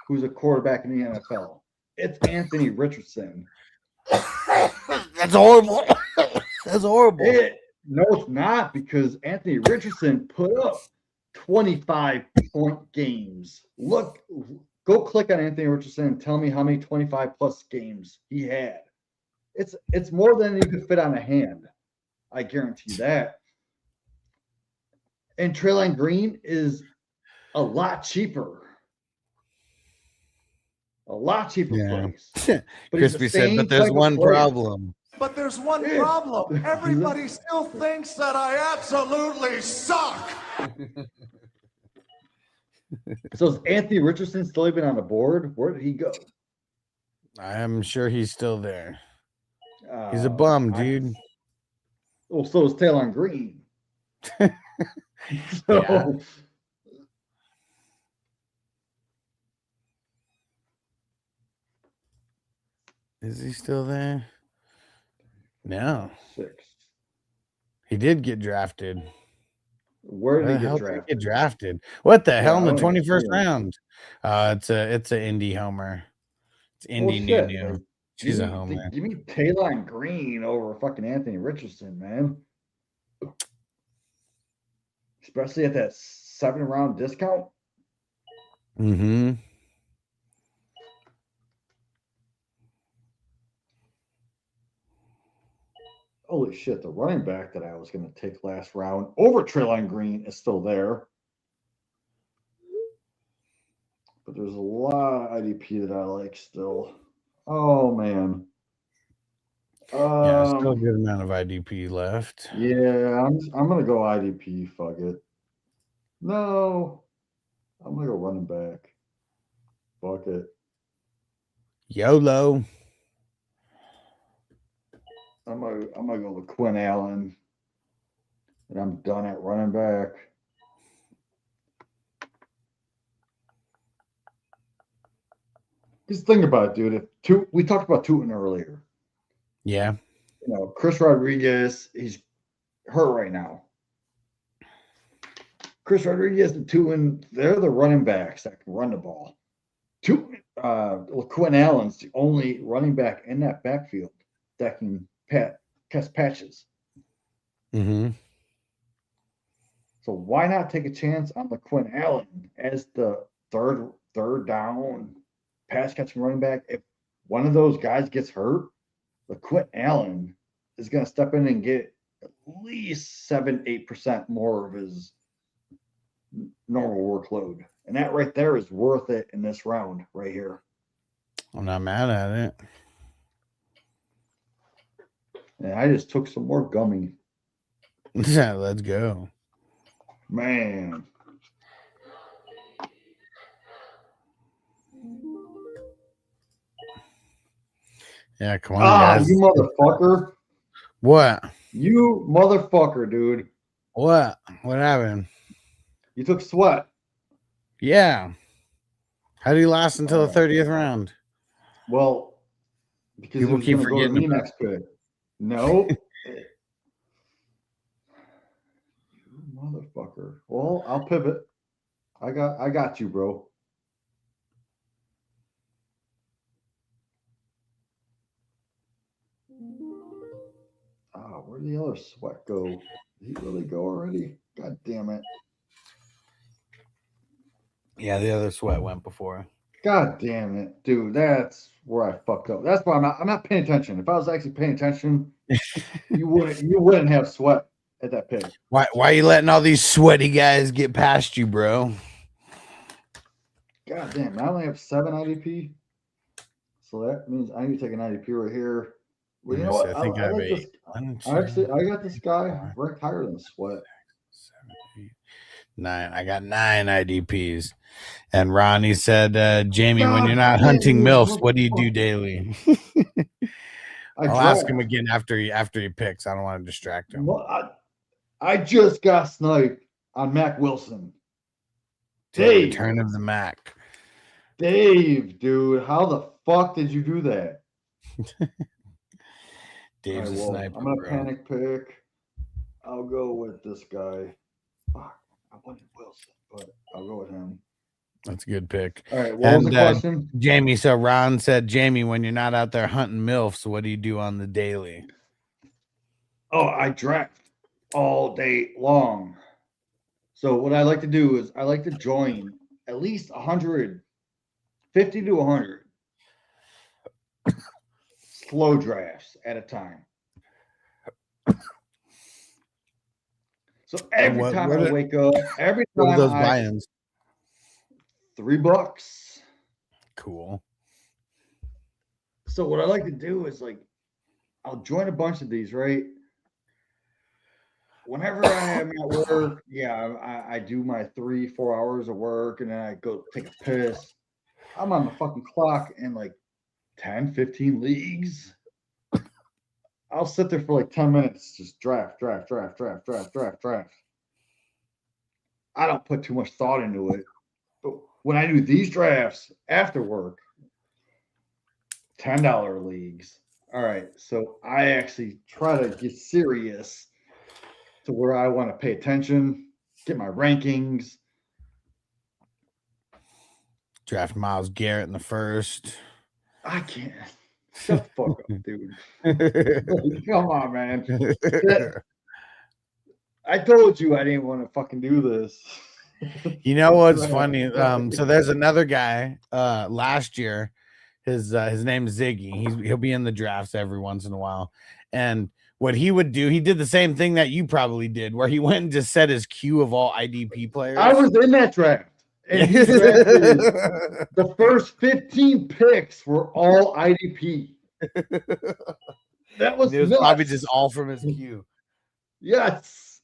who's a quarterback in the NFL. It's Anthony Richardson. That's horrible. That's horrible. No, it's not, because Anthony Richardson put up 25-point games. Go click on Anthony Richardson and tell me how many 25-plus games he had. It's more than you could fit on a hand. I guarantee that. And Taylon Green is a lot cheaper. A lot cheaper price. Crispy said, but there's one problem. But there's one problem. Everybody still thinks that I absolutely suck. So is Anthony Richardson still even on the board? Where did he go? I'm sure he's still there. He's a bum, dude. Well, so is Taylon Green. So, is he still there? No. 6. He did get drafted. Where did he get drafted? What the hell in the 21st round? It's an indie homer. It's indie new. Like, she's a homer. Give me Taylon Green over fucking Anthony Richardson, man. Especially at that 7-round discount. Mm-hmm. Holy shit, the running back that I was going to take last round over Taylon Green is still there. But there's a lot of IDP that I like still. Oh, man. Yeah, still a good amount of IDP left. Yeah, I'm going to go IDP. Fuck it. No. I'm going to go running back. Fuck it. YOLO. I'm gonna go with Quinn Allen, and I'm done at running back. Just think about it, dude. We talked about Tootin earlier. Yeah. You know, Chris Rodriguez, he's hurt right now. Chris Rodriguez and Tootin, they're the running backs that can run the ball. Quinn Allen's the only running back in that backfield that can catch patches. Mm-hmm. So why not take a chance on the Quinn Allen as the third down pass catching running back? If one of those guys gets hurt, the Quinn Allen is going to step in and get at least 7-8% more of his normal workload. And that right there is worth it in this round right here. I'm not mad at it. And I just took some more gummy. Yeah, let's go. Man. Yeah, come on, guys. You motherfucker. What? You motherfucker, dude. What? What happened? You took Sweat. Yeah. How do you last until the 30th round? Well, because people keep forgetting me next pick. No. You motherfucker. Well, I'll pivot. I got you, bro. Where'd the other Sweat go? Did he really go already? God damn it. Yeah, the other sweat went before. God damn it, dude. That's where I fucked up. That's why I'm not paying attention. If I was actually paying attention, you wouldn't have sweat at that pick. Why are you letting all these sweaty guys get past you, bro? God damn, I only have 7 IDP. So that means I need to take an IDP right here. Well, you know what? I think I have like 8. this. I got this guy ranked higher than Sweat. 7, 8, 9. I got 9 IDPs. And Ronnie said, Jamie, when you're not hunting MILFs, what do you do daily? I'll ask him again after he picks. I don't want to distract him. I just got sniped on Mac Wilson. Dave. Return of the Mac. Dave, dude, how the fuck did you do that? Dave's a sniper. I'm gonna panic pick. I'll go with this guy. Fuck, I wanted Wilson, but I'll go with him. That's a good pick. All right, what was the question? Jamie, so Ron said, Jamie, when you're not out there hunting MILFs, what do you do on the daily? Oh, I draft all day long. So what I like to do is I like to join at least 150 to 100 slow drafts at a time. So every time I wake up, every time those buy-ins? $3. Cool. So what I like to do is like I'll join a bunch of these, right? Whenever I am at work, yeah, I do my 3-4 hours of work and then I go take a piss. I'm on the fucking clock in like 10, 15 leagues. I'll sit there for like 10 minutes, just draft. I don't put too much thought into it. But when I do these drafts after work, $10 leagues. All right. So I actually try to get serious to where I want to pay attention, get my rankings. Draft Myles Garrett in the first. I can't. Shut the fuck up, dude. Come on, man. I told you I didn't want to fucking do this. You know what's funny? So there's another guy last year. His name's Ziggy. He'll be in the drafts every once in a while. And what he would do, he did the same thing that you probably did, where he went and just set his queue of all IDP players. I was in that draft. And he drafted, the first 15 picks were all IDP. That was it was probably just all from his queue. Yes.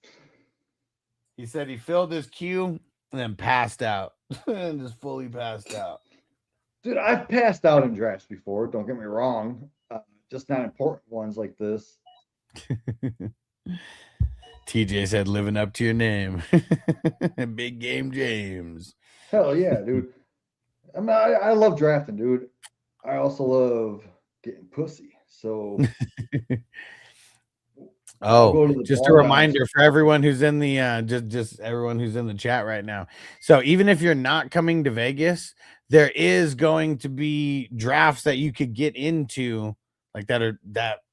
He said he filled his queue and then passed out. And just fully passed out. Dude, I've passed out in drafts before. Don't get me wrong. Just not important ones like this. TJ said, living up to your name. Big Game James. Hell yeah, dude. I mean, I love drafting, dude. I also love getting pussy. So just a reminder for everyone who's in the just everyone who's in the chat right now. So even if you're not coming to Vegas, there is going to be drafts that you could get into, like that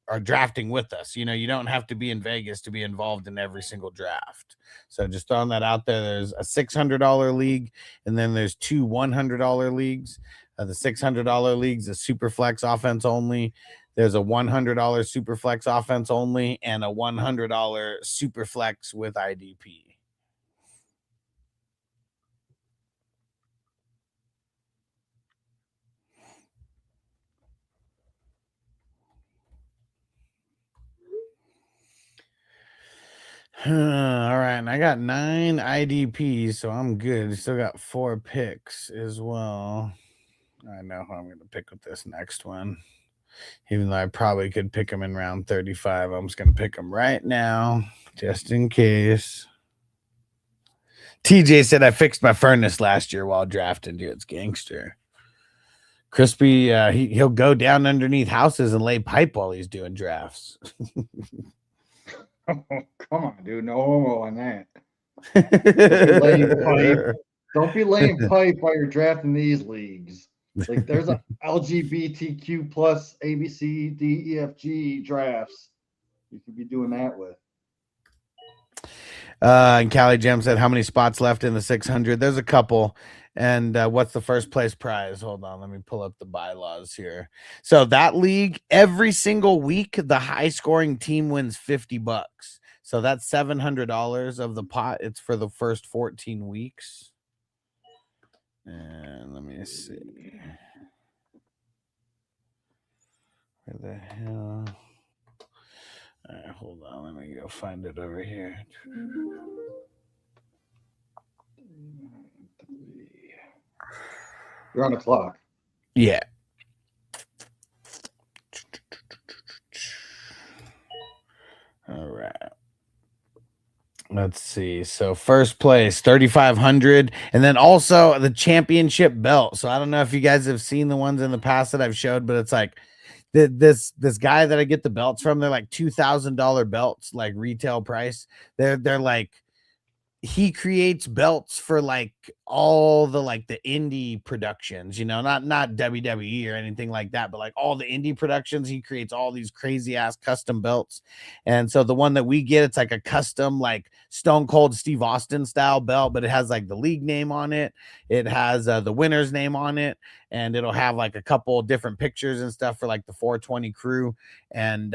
are drafting with us. You know, you don't have to be in Vegas to be involved in every single draft. So just throwing that out there. There's a $600 league, and then there's 2 $100 leagues. The $600 leagues is super flex offense only. There's a $100 super flex offense only and a $100 super flex with IDP. All right, and I got 9 IDPs, so I'm good. Still got 4 picks as well. I know who I'm going to pick with this next one. Even though I probably could pick him in round 35, I'm just going to pick him right now, just in case. TJ said I fixed my furnace last year while drafting. Dude, it's gangster. Crispy, he'll go down underneath houses and lay pipe while he's doing drafts. Oh, come on, dude. No homo on that. Don't be laying pipe while you're drafting these leagues. Like there's a LGBTQ plus ABC, D, E, F, G drafts. You could be doing that with. And Callie Gem said, how many spots left in the 600? There's a couple. And what's the first place prize? Hold on, let me pull up the bylaws here. So that league, every single week, the high scoring team wins $50. So that's $700 of the pot. It's for the first 14 weeks. And let me see. Where the hell? All right, hold on. Let me go find it over here. You're on the clock. Yeah. All right. Let's see. So first place, 3,500, and then also the championship belt. So I don't know if you guys have seen the ones in the past that I've showed, but it's like this guy that I get the belts from. They're like $2,000 belts, like retail price. They're like he creates belts for like all the like the indie productions, you know, not WWE or anything like that, but like all the indie productions. He creates all these crazy ass custom belts. And so the one that we get, it's like a custom like Stone Cold Steve Austin style belt, but it has like the league name on it. It has the winner's name on it, and it'll have like a couple different pictures and stuff for like the 420 crew, and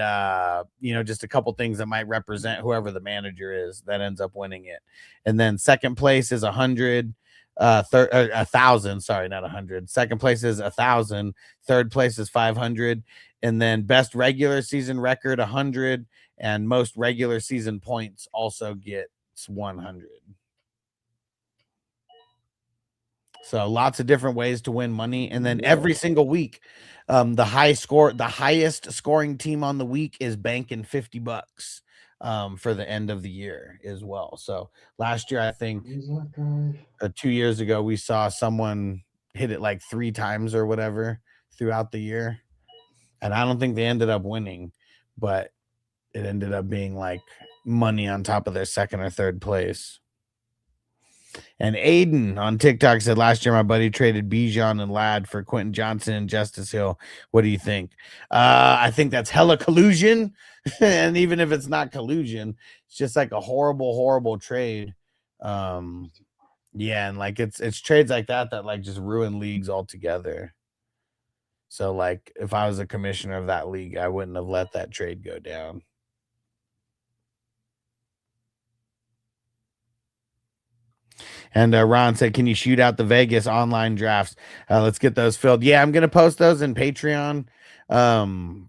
you know, just a couple things that might represent whoever the manager is that ends up winning it. And then second place is 100, 1,000. Sorry, not 100. Second place is 1,000. Third place is 500, and then best regular season record 100, and most regular season points also gets 100. So lots of different ways to win money, and then every single week, the highest scoring team on the week is banking $50 for the end of the year as well. So last year, I think, Who's that guy? 2 years ago, we saw someone hit it like 3 times or whatever throughout the year, and I don't think they ended up winning, but it ended up being like money on top of their second or third place. And Aiden on TikTok said last year my buddy traded Bijan and Ladd for Quentin Johnson and Justice Hill. What do you think? I think that's hella collusion. And even if it's not collusion, it's just like a horrible, horrible trade. Yeah, and like it's trades like that that like just ruin leagues altogether. So like if I was a commissioner of that league, I wouldn't have let that trade go down. And Ron said, "Can you shoot out the Vegas online drafts? Let's get those filled." Yeah, I'm gonna post those in Patreon. But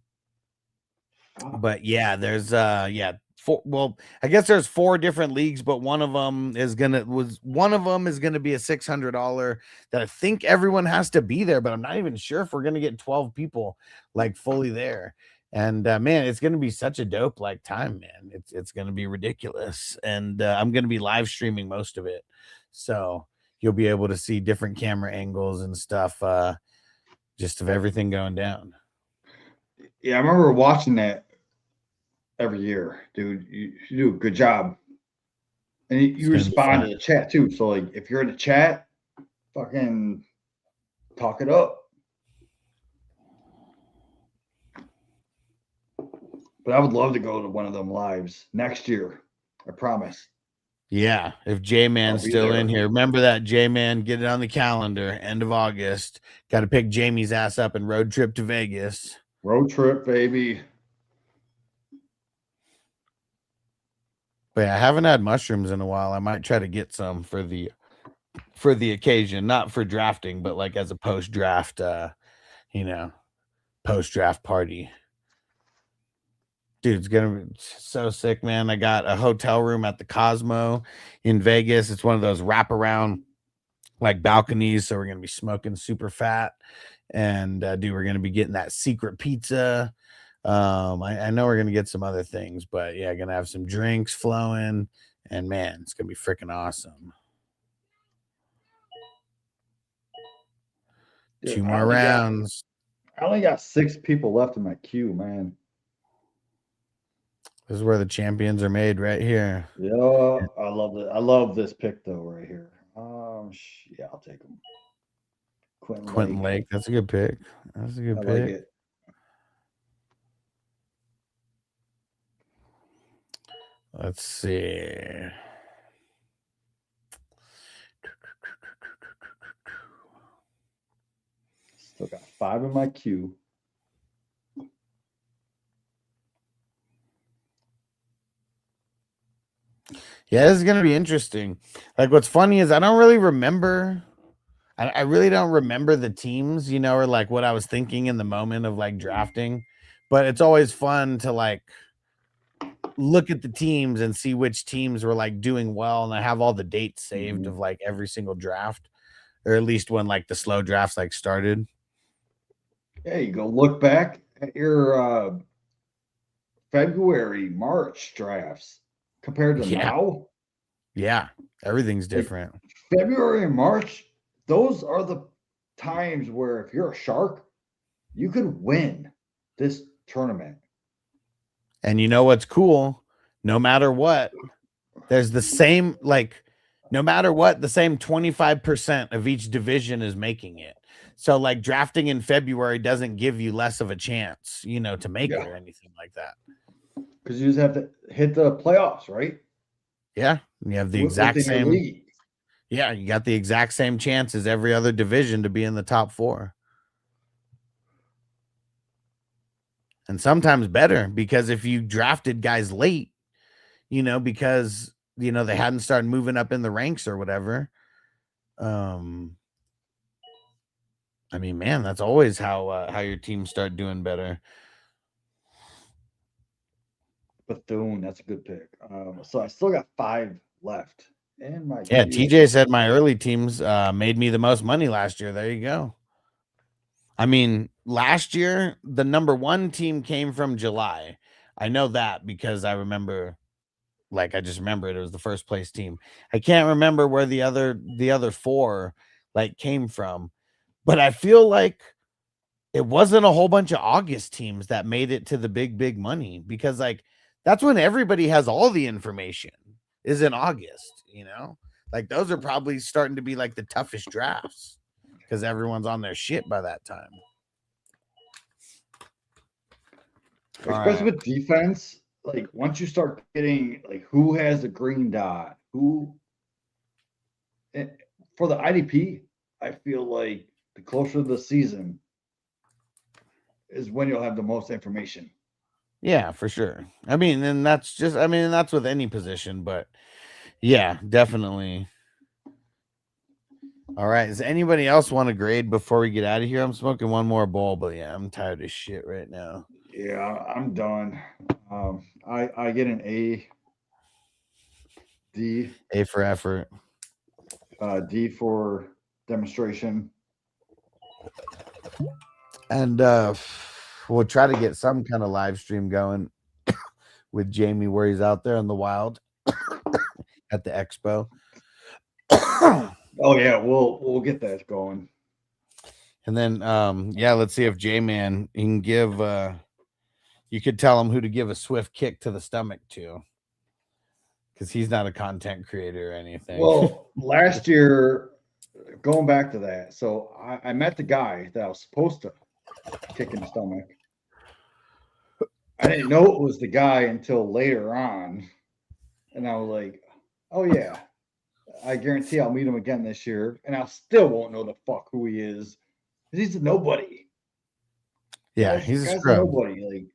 yeah, there's well, I guess there's 4 different leagues, but one of them is gonna be a $600 that I think everyone has to be there, but I'm not even sure if we're gonna get 12 people like fully there. And man, it's gonna be such a dope like time, man. It's gonna be ridiculous, and I'm gonna be live streaming most of it, so you'll be able to see different camera angles and stuff, just of everything going down. Yeah, I remember watching that every year, dude. You do a good job, and you Gonna be respond fun. to the chat too. So like, if you're in the chat, fucking talk it up. But I would love to go to one of them lives next year. I promise. Yeah, if J-Man's I'll be still there. in here, remember that, J-Man. Get it on the calendar. End of August. Got to pick Jamie's ass up and road trip to Vegas. Road trip, baby. But yeah, I haven't had mushrooms in a while. I might try to get some for the occasion, not for drafting, but like as a post draft, you know, post draft party. Dude, it's gonna be so sick, man. I got a hotel room at the Cosmo in Vegas. It's one of those wraparound like balconies, so we're gonna be smoking super fat, and dude, we're gonna be getting that secret pizza. I know we're gonna get some other things, but yeah, gonna have some drinks flowing, and man, it's gonna be freaking awesome. Dude, 2 more rounds. I only got 6 people left in my queue, man. This is where the champions are made, right here. Yeah, I love it. I love this pick though, right here. Yeah, I'll take him. Quentin Lake. That's a good pick. That's a good I pick. like it. Let's see. Still got 5 in my queue. Yeah, this is gonna be interesting. Like, what's funny is I don't really remember. I really don't remember the teams, you know, or like what I was thinking in the moment of like drafting. But it's always fun to like look at the teams and see which teams were like doing well. And I have all the dates saved of like every single draft, or at least when like the slow drafts like started. Yeah, you go look back at your February, March drafts compared to Yeah. now. Yeah, everything's Like, different. February and March, those are the times where if you're a shark, you could win this tournament. And you know what's cool? No matter what, there's the same, like, no matter what, the same 25% of each division is making it. So, like, drafting in February doesn't give you less of a chance, you know, to make it or anything like that. Because you just have to hit the playoffs, right? Yeah. You have the Within exact your same. league. Yeah. You got the exact same chance as every other division to be in the top 4. And sometimes better, because if you drafted guys late, you know, because, you know, they hadn't started moving up in the ranks or whatever. I mean, man, that's always how your teams start doing better. Bethune, that's a good pick. So I still got 5 left. And my Yeah, queue. TJ said my early teams made me the most money last year. There you go. I mean, last year the number 1 team came from July. I know that because I remember, like, I just remember it was the first place team. I can't remember where the other 4 like came from, but I feel like it wasn't a whole bunch of August teams that made it to the big money, because like that's when everybody has all the information is in August, you know? Like those are probably starting to be like the toughest drafts because everyone's on their shit by that time. Especially with defense, like once you start getting like who has the green dot, who for the IDP, I feel like the closer to the season is when you'll have the most information. Yeah, for sure. I mean, and that's that's with any position, but yeah, definitely. All right. Does anybody else want to grade before we get out of here? I'm smoking one more bowl, but yeah, I'm tired of shit right now. Yeah, I'm done. I get an A, D. A for effort. D for demonstration. And we'll try to get some kind of live stream going with Jamie where he's out there in the wild at the expo. Oh yeah, we'll get that going. And then yeah, let's see if J-Man can give you could tell him who to give a swift kick to the stomach to, because he's not a content creator or anything. Well, last year, going back to that, so I met the guy that I was supposed to kick in the stomach. I didn't know it was the guy until later on. And I was like, oh yeah, I guarantee I'll meet him again this year. And I still won't know the fuck who he is. He's a nobody. Yeah, he's a scrub. Nobody. Like,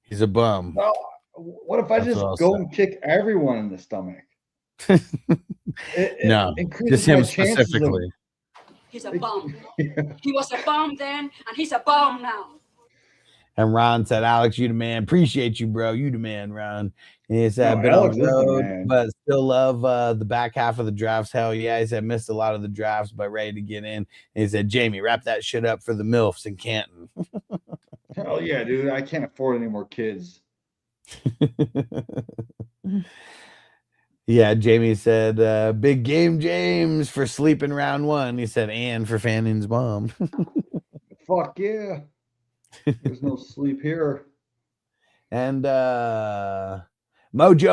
he's a bum. Well, what if I just go and kick everyone in the stomach? No, just him specifically. He's a bum. He was a bum then, and he's a bum now. And Ron said, Alex, you the man. Appreciate you, bro. You the man, Ron. And he said, No, I've been Alex on the is the road, man. but still love the back half of the drafts. Hell yeah. He said, missed a lot of the drafts, but ready to get in. And he said, Jamie, wrap that shit up for the MILFs in Canton. Hell yeah, dude. I can't afford any more kids. Yeah, Jamie said, big game, James, for sleeping round 1. He said, and for Fanning's mom. Fuck yeah. There's no sleep here. And Mojo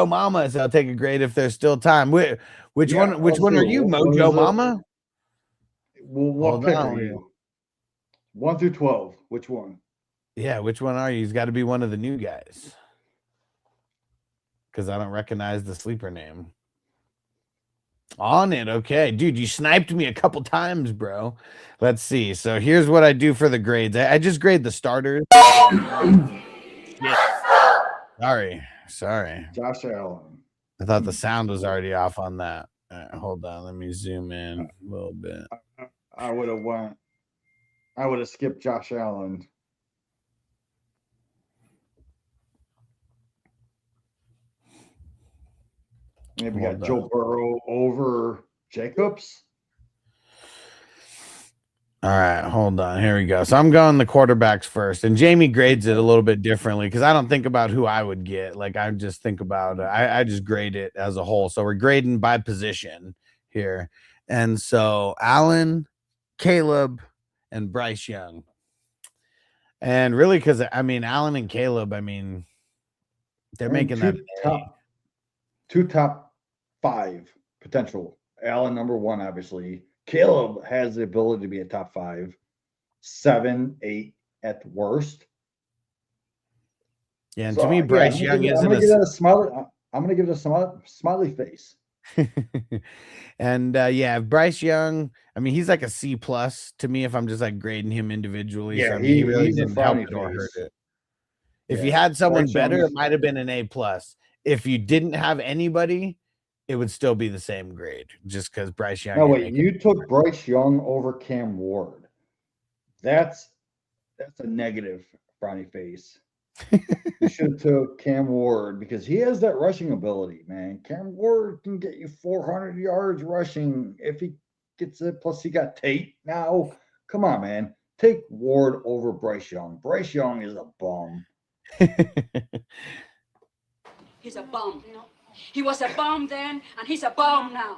Mama said, I'll take a grade if there's still time. Which one are you, Mojo Mama? Well, what pick are you? 1 through 12. Which one? Yeah, which one are you? He's got to be one of the new guys, because I don't recognize the sleeper name. On it. Okay, dude, you sniped me a couple times, bro. Let's see. So here's what I do for the grades. I just grade the starters. Yeah. Sorry. Josh Allen. I thought the sound was already off on that. All right, hold on. Let me zoom in a little bit. I would have skipped Josh Allen. Maybe got Joe Burrow over Jacobs. All right, hold on. Here we go. So I'm going the quarterbacks first, and Jamie grades it a little bit differently because I don't think about who I would get. Like I just think about I just grade it as a whole. So we're grading by position here, and so Allen, Caleb, and Bryce Young, and really because I mean Allen and Caleb, I mean they're making that two top 5 potential. Allen number 1, obviously. Caleb has the ability to be a top 5, 7, 8 at the worst. Yeah, and so, to me, Bryce Young isn't. I'm gonna give it a smiley. I'm gonna give it a smiley face. And yeah, Bryce Young, I mean, he's like a C+ to me if I'm just like grading him individually. Yeah, so, I mean, he really didn't help it or hurt it. If you had someone better, it might have been an A+. If you didn't have anybody, it would still be the same grade just because Bryce Young. No, wait, you took Bryce Young over Cam Ward. That's a negative frowny face. You should have took Cam Ward because he has that rushing ability, man. Cam Ward can get you 400 yards rushing if he gets it. Plus, he got Tate now. Come on, man. Take Ward over Bryce Young. Bryce Young is a bum. He's a bum. He was a bum then, and he's a bum now.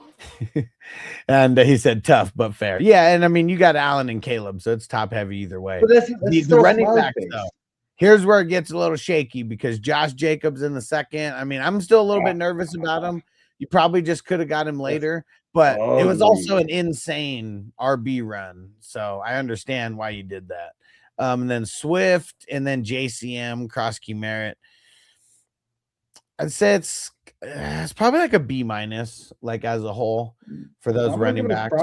And he said tough but fair. Yeah, and I mean you got Allen and Caleb, so it's top heavy either way. But that's the running backs though. Here's where it gets a little shaky because Josh Jacobs in the second. I mean, I'm still a little bit nervous about him. You probably just could have got him later, but it was also an insane RB run. So I understand why you did that. And then Swift and then JCM, Krosky Merritt. I'd say it's probably like a B-, like as a whole for those running backs.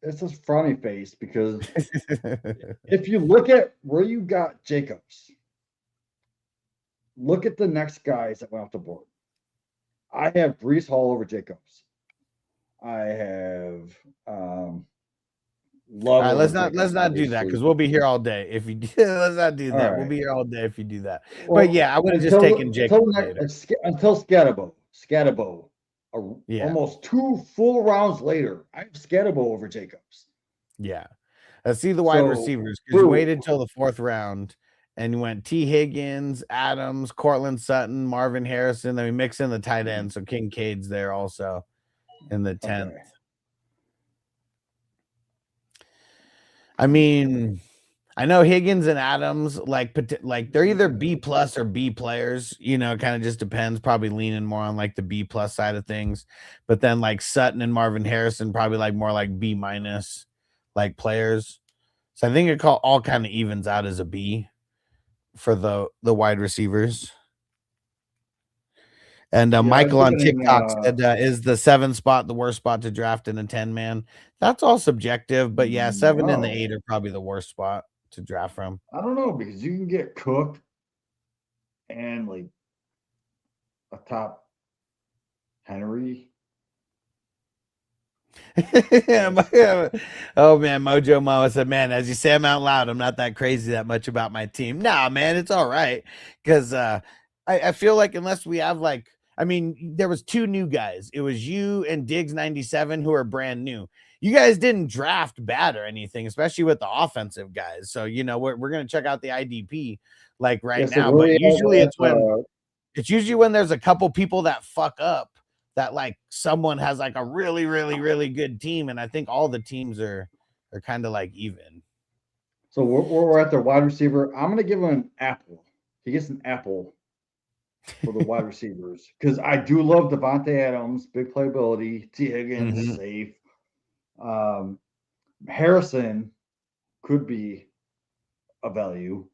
It's a frowny face because if you look at where you got Jacobs, look at the next guys that went off the board. I have Breece Hall over Jacobs. I have Love. All right, let's not do that because we'll be here all day if you do. Let's not do that. Right. We'll be here all day if you do that. Well, but yeah, I would have just taken Jacobs until Scatterbo. Almost 2 full rounds later, I have Scatterbo over Jacobs. Yeah, let's see the wide receivers because you waited till the 4th round and you went T. Higgins, Adams, Cortland Sutton, Marvin Harrison. Then we mix in the tight end, so Kincaid's there also in the 10th. Okay. I mean, I know Higgins and Adams like they're either B+ or B players, kind of just depends, probably leaning more on like the B+ side of things. But then like Sutton and Marvin Harrison probably like more like B- like players. So I think it all kind of evens out as a B for the wide receivers. And Michael on TikTok said, is the 7 spot the worst spot to draft in a 10-man? That's all subjective, but yeah, 7 and the 8 are probably the worst spot to draft from. I don't know because you can get cooked and like a top Henry. Oh man, Mojo Mama said, man, as you say them out loud, I'm not that crazy that much about my team. Nah, man, it's all right because I feel like unless we have like, I mean, there was 2 new guys. It was you and Diggs 97 who are brand new. You guys didn't draft bad or anything, especially with the offensive guys. So, we're going to check out the IDP like now, but usually it's usually when there's a couple people that fuck up that like someone has like a really, really, really good team. And I think all the teams are kind of like even. So we're at the wide receiver. I'm going to give him an apple. He gets an apple for the wide receivers because I do love Devontae Adams, big playability. T. Higgins, safe. Harrison could be a value.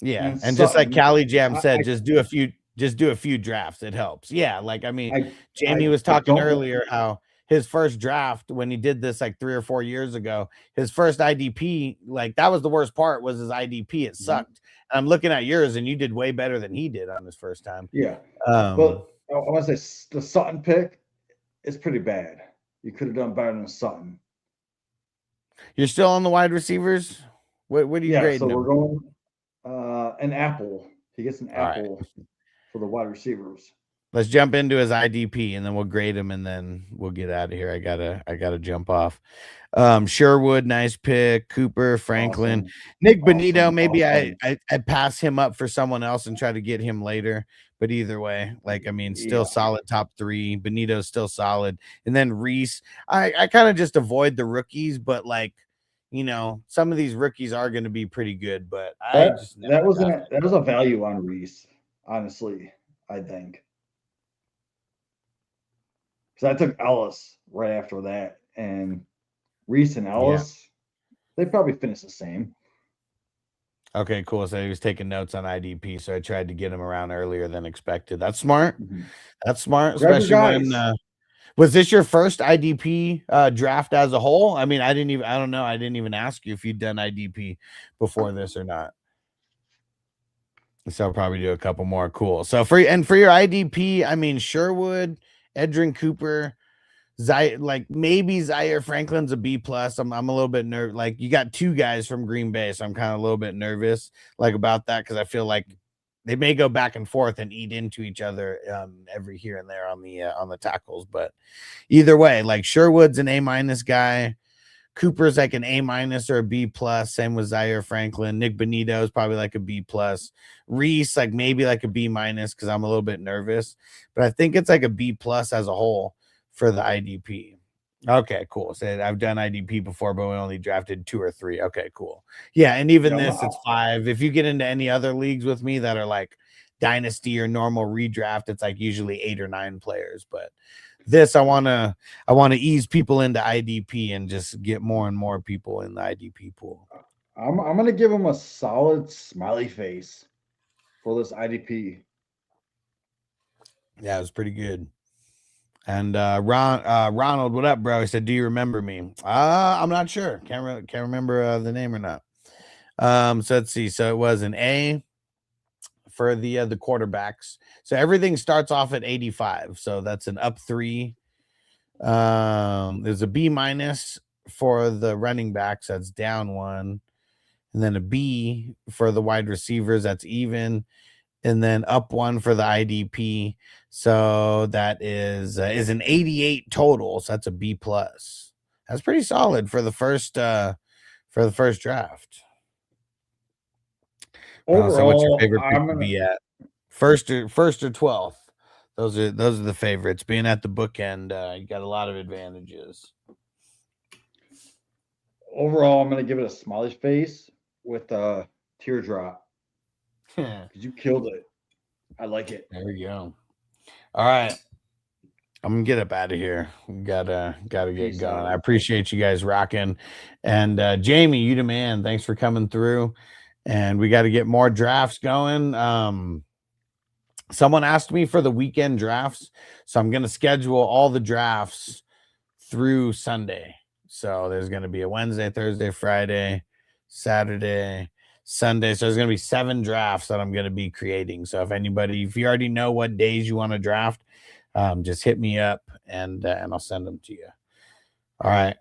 Yeah, and just like Cali Jam said, just do a few drafts. It helps. Yeah, like I mean, Jamie was talking earlier how his first draft when he did this like 3 or 4 years ago. His first IDP, like that was the worst part, was his IDP. It sucked. I'm looking at yours, and you did way better than he did on his first time. Yeah. But I want to say the Sutton pick is pretty bad. You could have done better than Sutton. You're still on the wide receivers? What are you grading? So them? we're going an apple. He gets an All right. apple for the wide receivers. Let's jump into his IDP, and then we'll grade him, and then we'll get out of here. I gotta jump off. Sherwood, nice pick. Cooper, Franklin, Awesome. Nick Bonito. Awesome. Maybe Awesome. I pass him up for someone else and try to get him later. But either way, like I mean, still solid top 3. Bonito's still solid, and then Reese. I kind of just avoid the rookies, but like, you know, some of these rookies are going to be pretty good. But that was a value on Reese, honestly. I think. Because I took Ellis right after that, and Reese and Ellis, they probably finished the same. Okay, cool. So he was taking notes on IDP, so I tried to get him around earlier than expected. That's smart. Mm-hmm. That's smart, especially when. Was this your first IDP draft as a whole? I mean, I don't know. I didn't even ask you if you'd done IDP before this or not. So I'll probably do a couple more. Cool. So for your IDP, I mean, Sherwood, Edrin Cooper, maybe Zaire Franklin's a B+. I'm a little bit nervous. Like, you got 2 guys from Green Bay, so I'm kind of a little bit nervous like about that, because I feel like they may go back and forth and eat into each other every here and there on the tackles. But either way, like Sherwood's an A- guy. Cooper's like an A- or a B+. Same with Zaire Franklin. Nick Bonito is probably like a B+. Reese, like maybe like a B- because I'm a little bit nervous. But I think it's like a B+ as a whole for the IDP. Okay, cool. So I've done IDP before, but we only drafted 2 or 3. Okay, cool. Yeah, and even it's 5. If you get into any other leagues with me that are like dynasty or normal redraft, it's like usually 8 or 9 players. But this, I wanna ease people into IDP and just get more and more people in the IDP pool. I'm gonna give him a solid smiley face for this IDP. Yeah, it was pretty good. And Ronald, what up, bro? He said, "Do you remember me?" I'm not sure. Can't remember the name or not. So let's see. So it was an A for the quarterbacks. So everything starts off at 85. So that's an up 3. There's a B- for the running backs. That's down 1, and then a B for the wide receivers. That's even. And then up 1 for the IDP. So that is an 88 total. So that's a B+. That's pretty solid for the first draft. Overall, so what's your favorite pick to be at? First or 12th? Those are the favorites. Being at the bookend, you got a lot of advantages. Overall, I'm gonna give it a smiley face with a teardrop. Because you killed it. I like it. There we go. All right. I'm gonna get up out of here. We gotta get going. I appreciate you guys rocking. And Jamie, you the man. Thanks for coming through. And we got to get more drafts going. Someone asked me for the weekend drafts, so I'm gonna schedule all the drafts through Sunday. So there's gonna be a Wednesday, Thursday, Friday, Saturday, Sunday. So there's going to be 7 drafts that I'm going to be creating. So if you already know what days you want to draft, just hit me up and I'll send them to you. All right.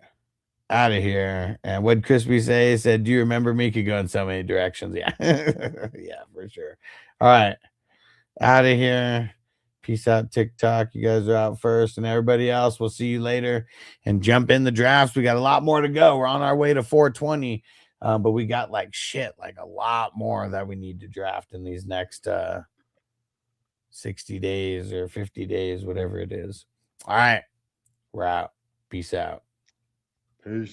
Out of here. And what Crispy say? He said, "Do you remember me?" Could go in so many directions. Yeah. Yeah, for sure. All right. Out of here. Peace out, TikTok. You guys are out first, and everybody else, we'll see you later. And jump in the drafts. We got a lot more to go. We're on our way to 420. But we got like a lot more that we need to draft in these next 60 days or 50 days, whatever it is. All right. We're out. Peace out. Peace.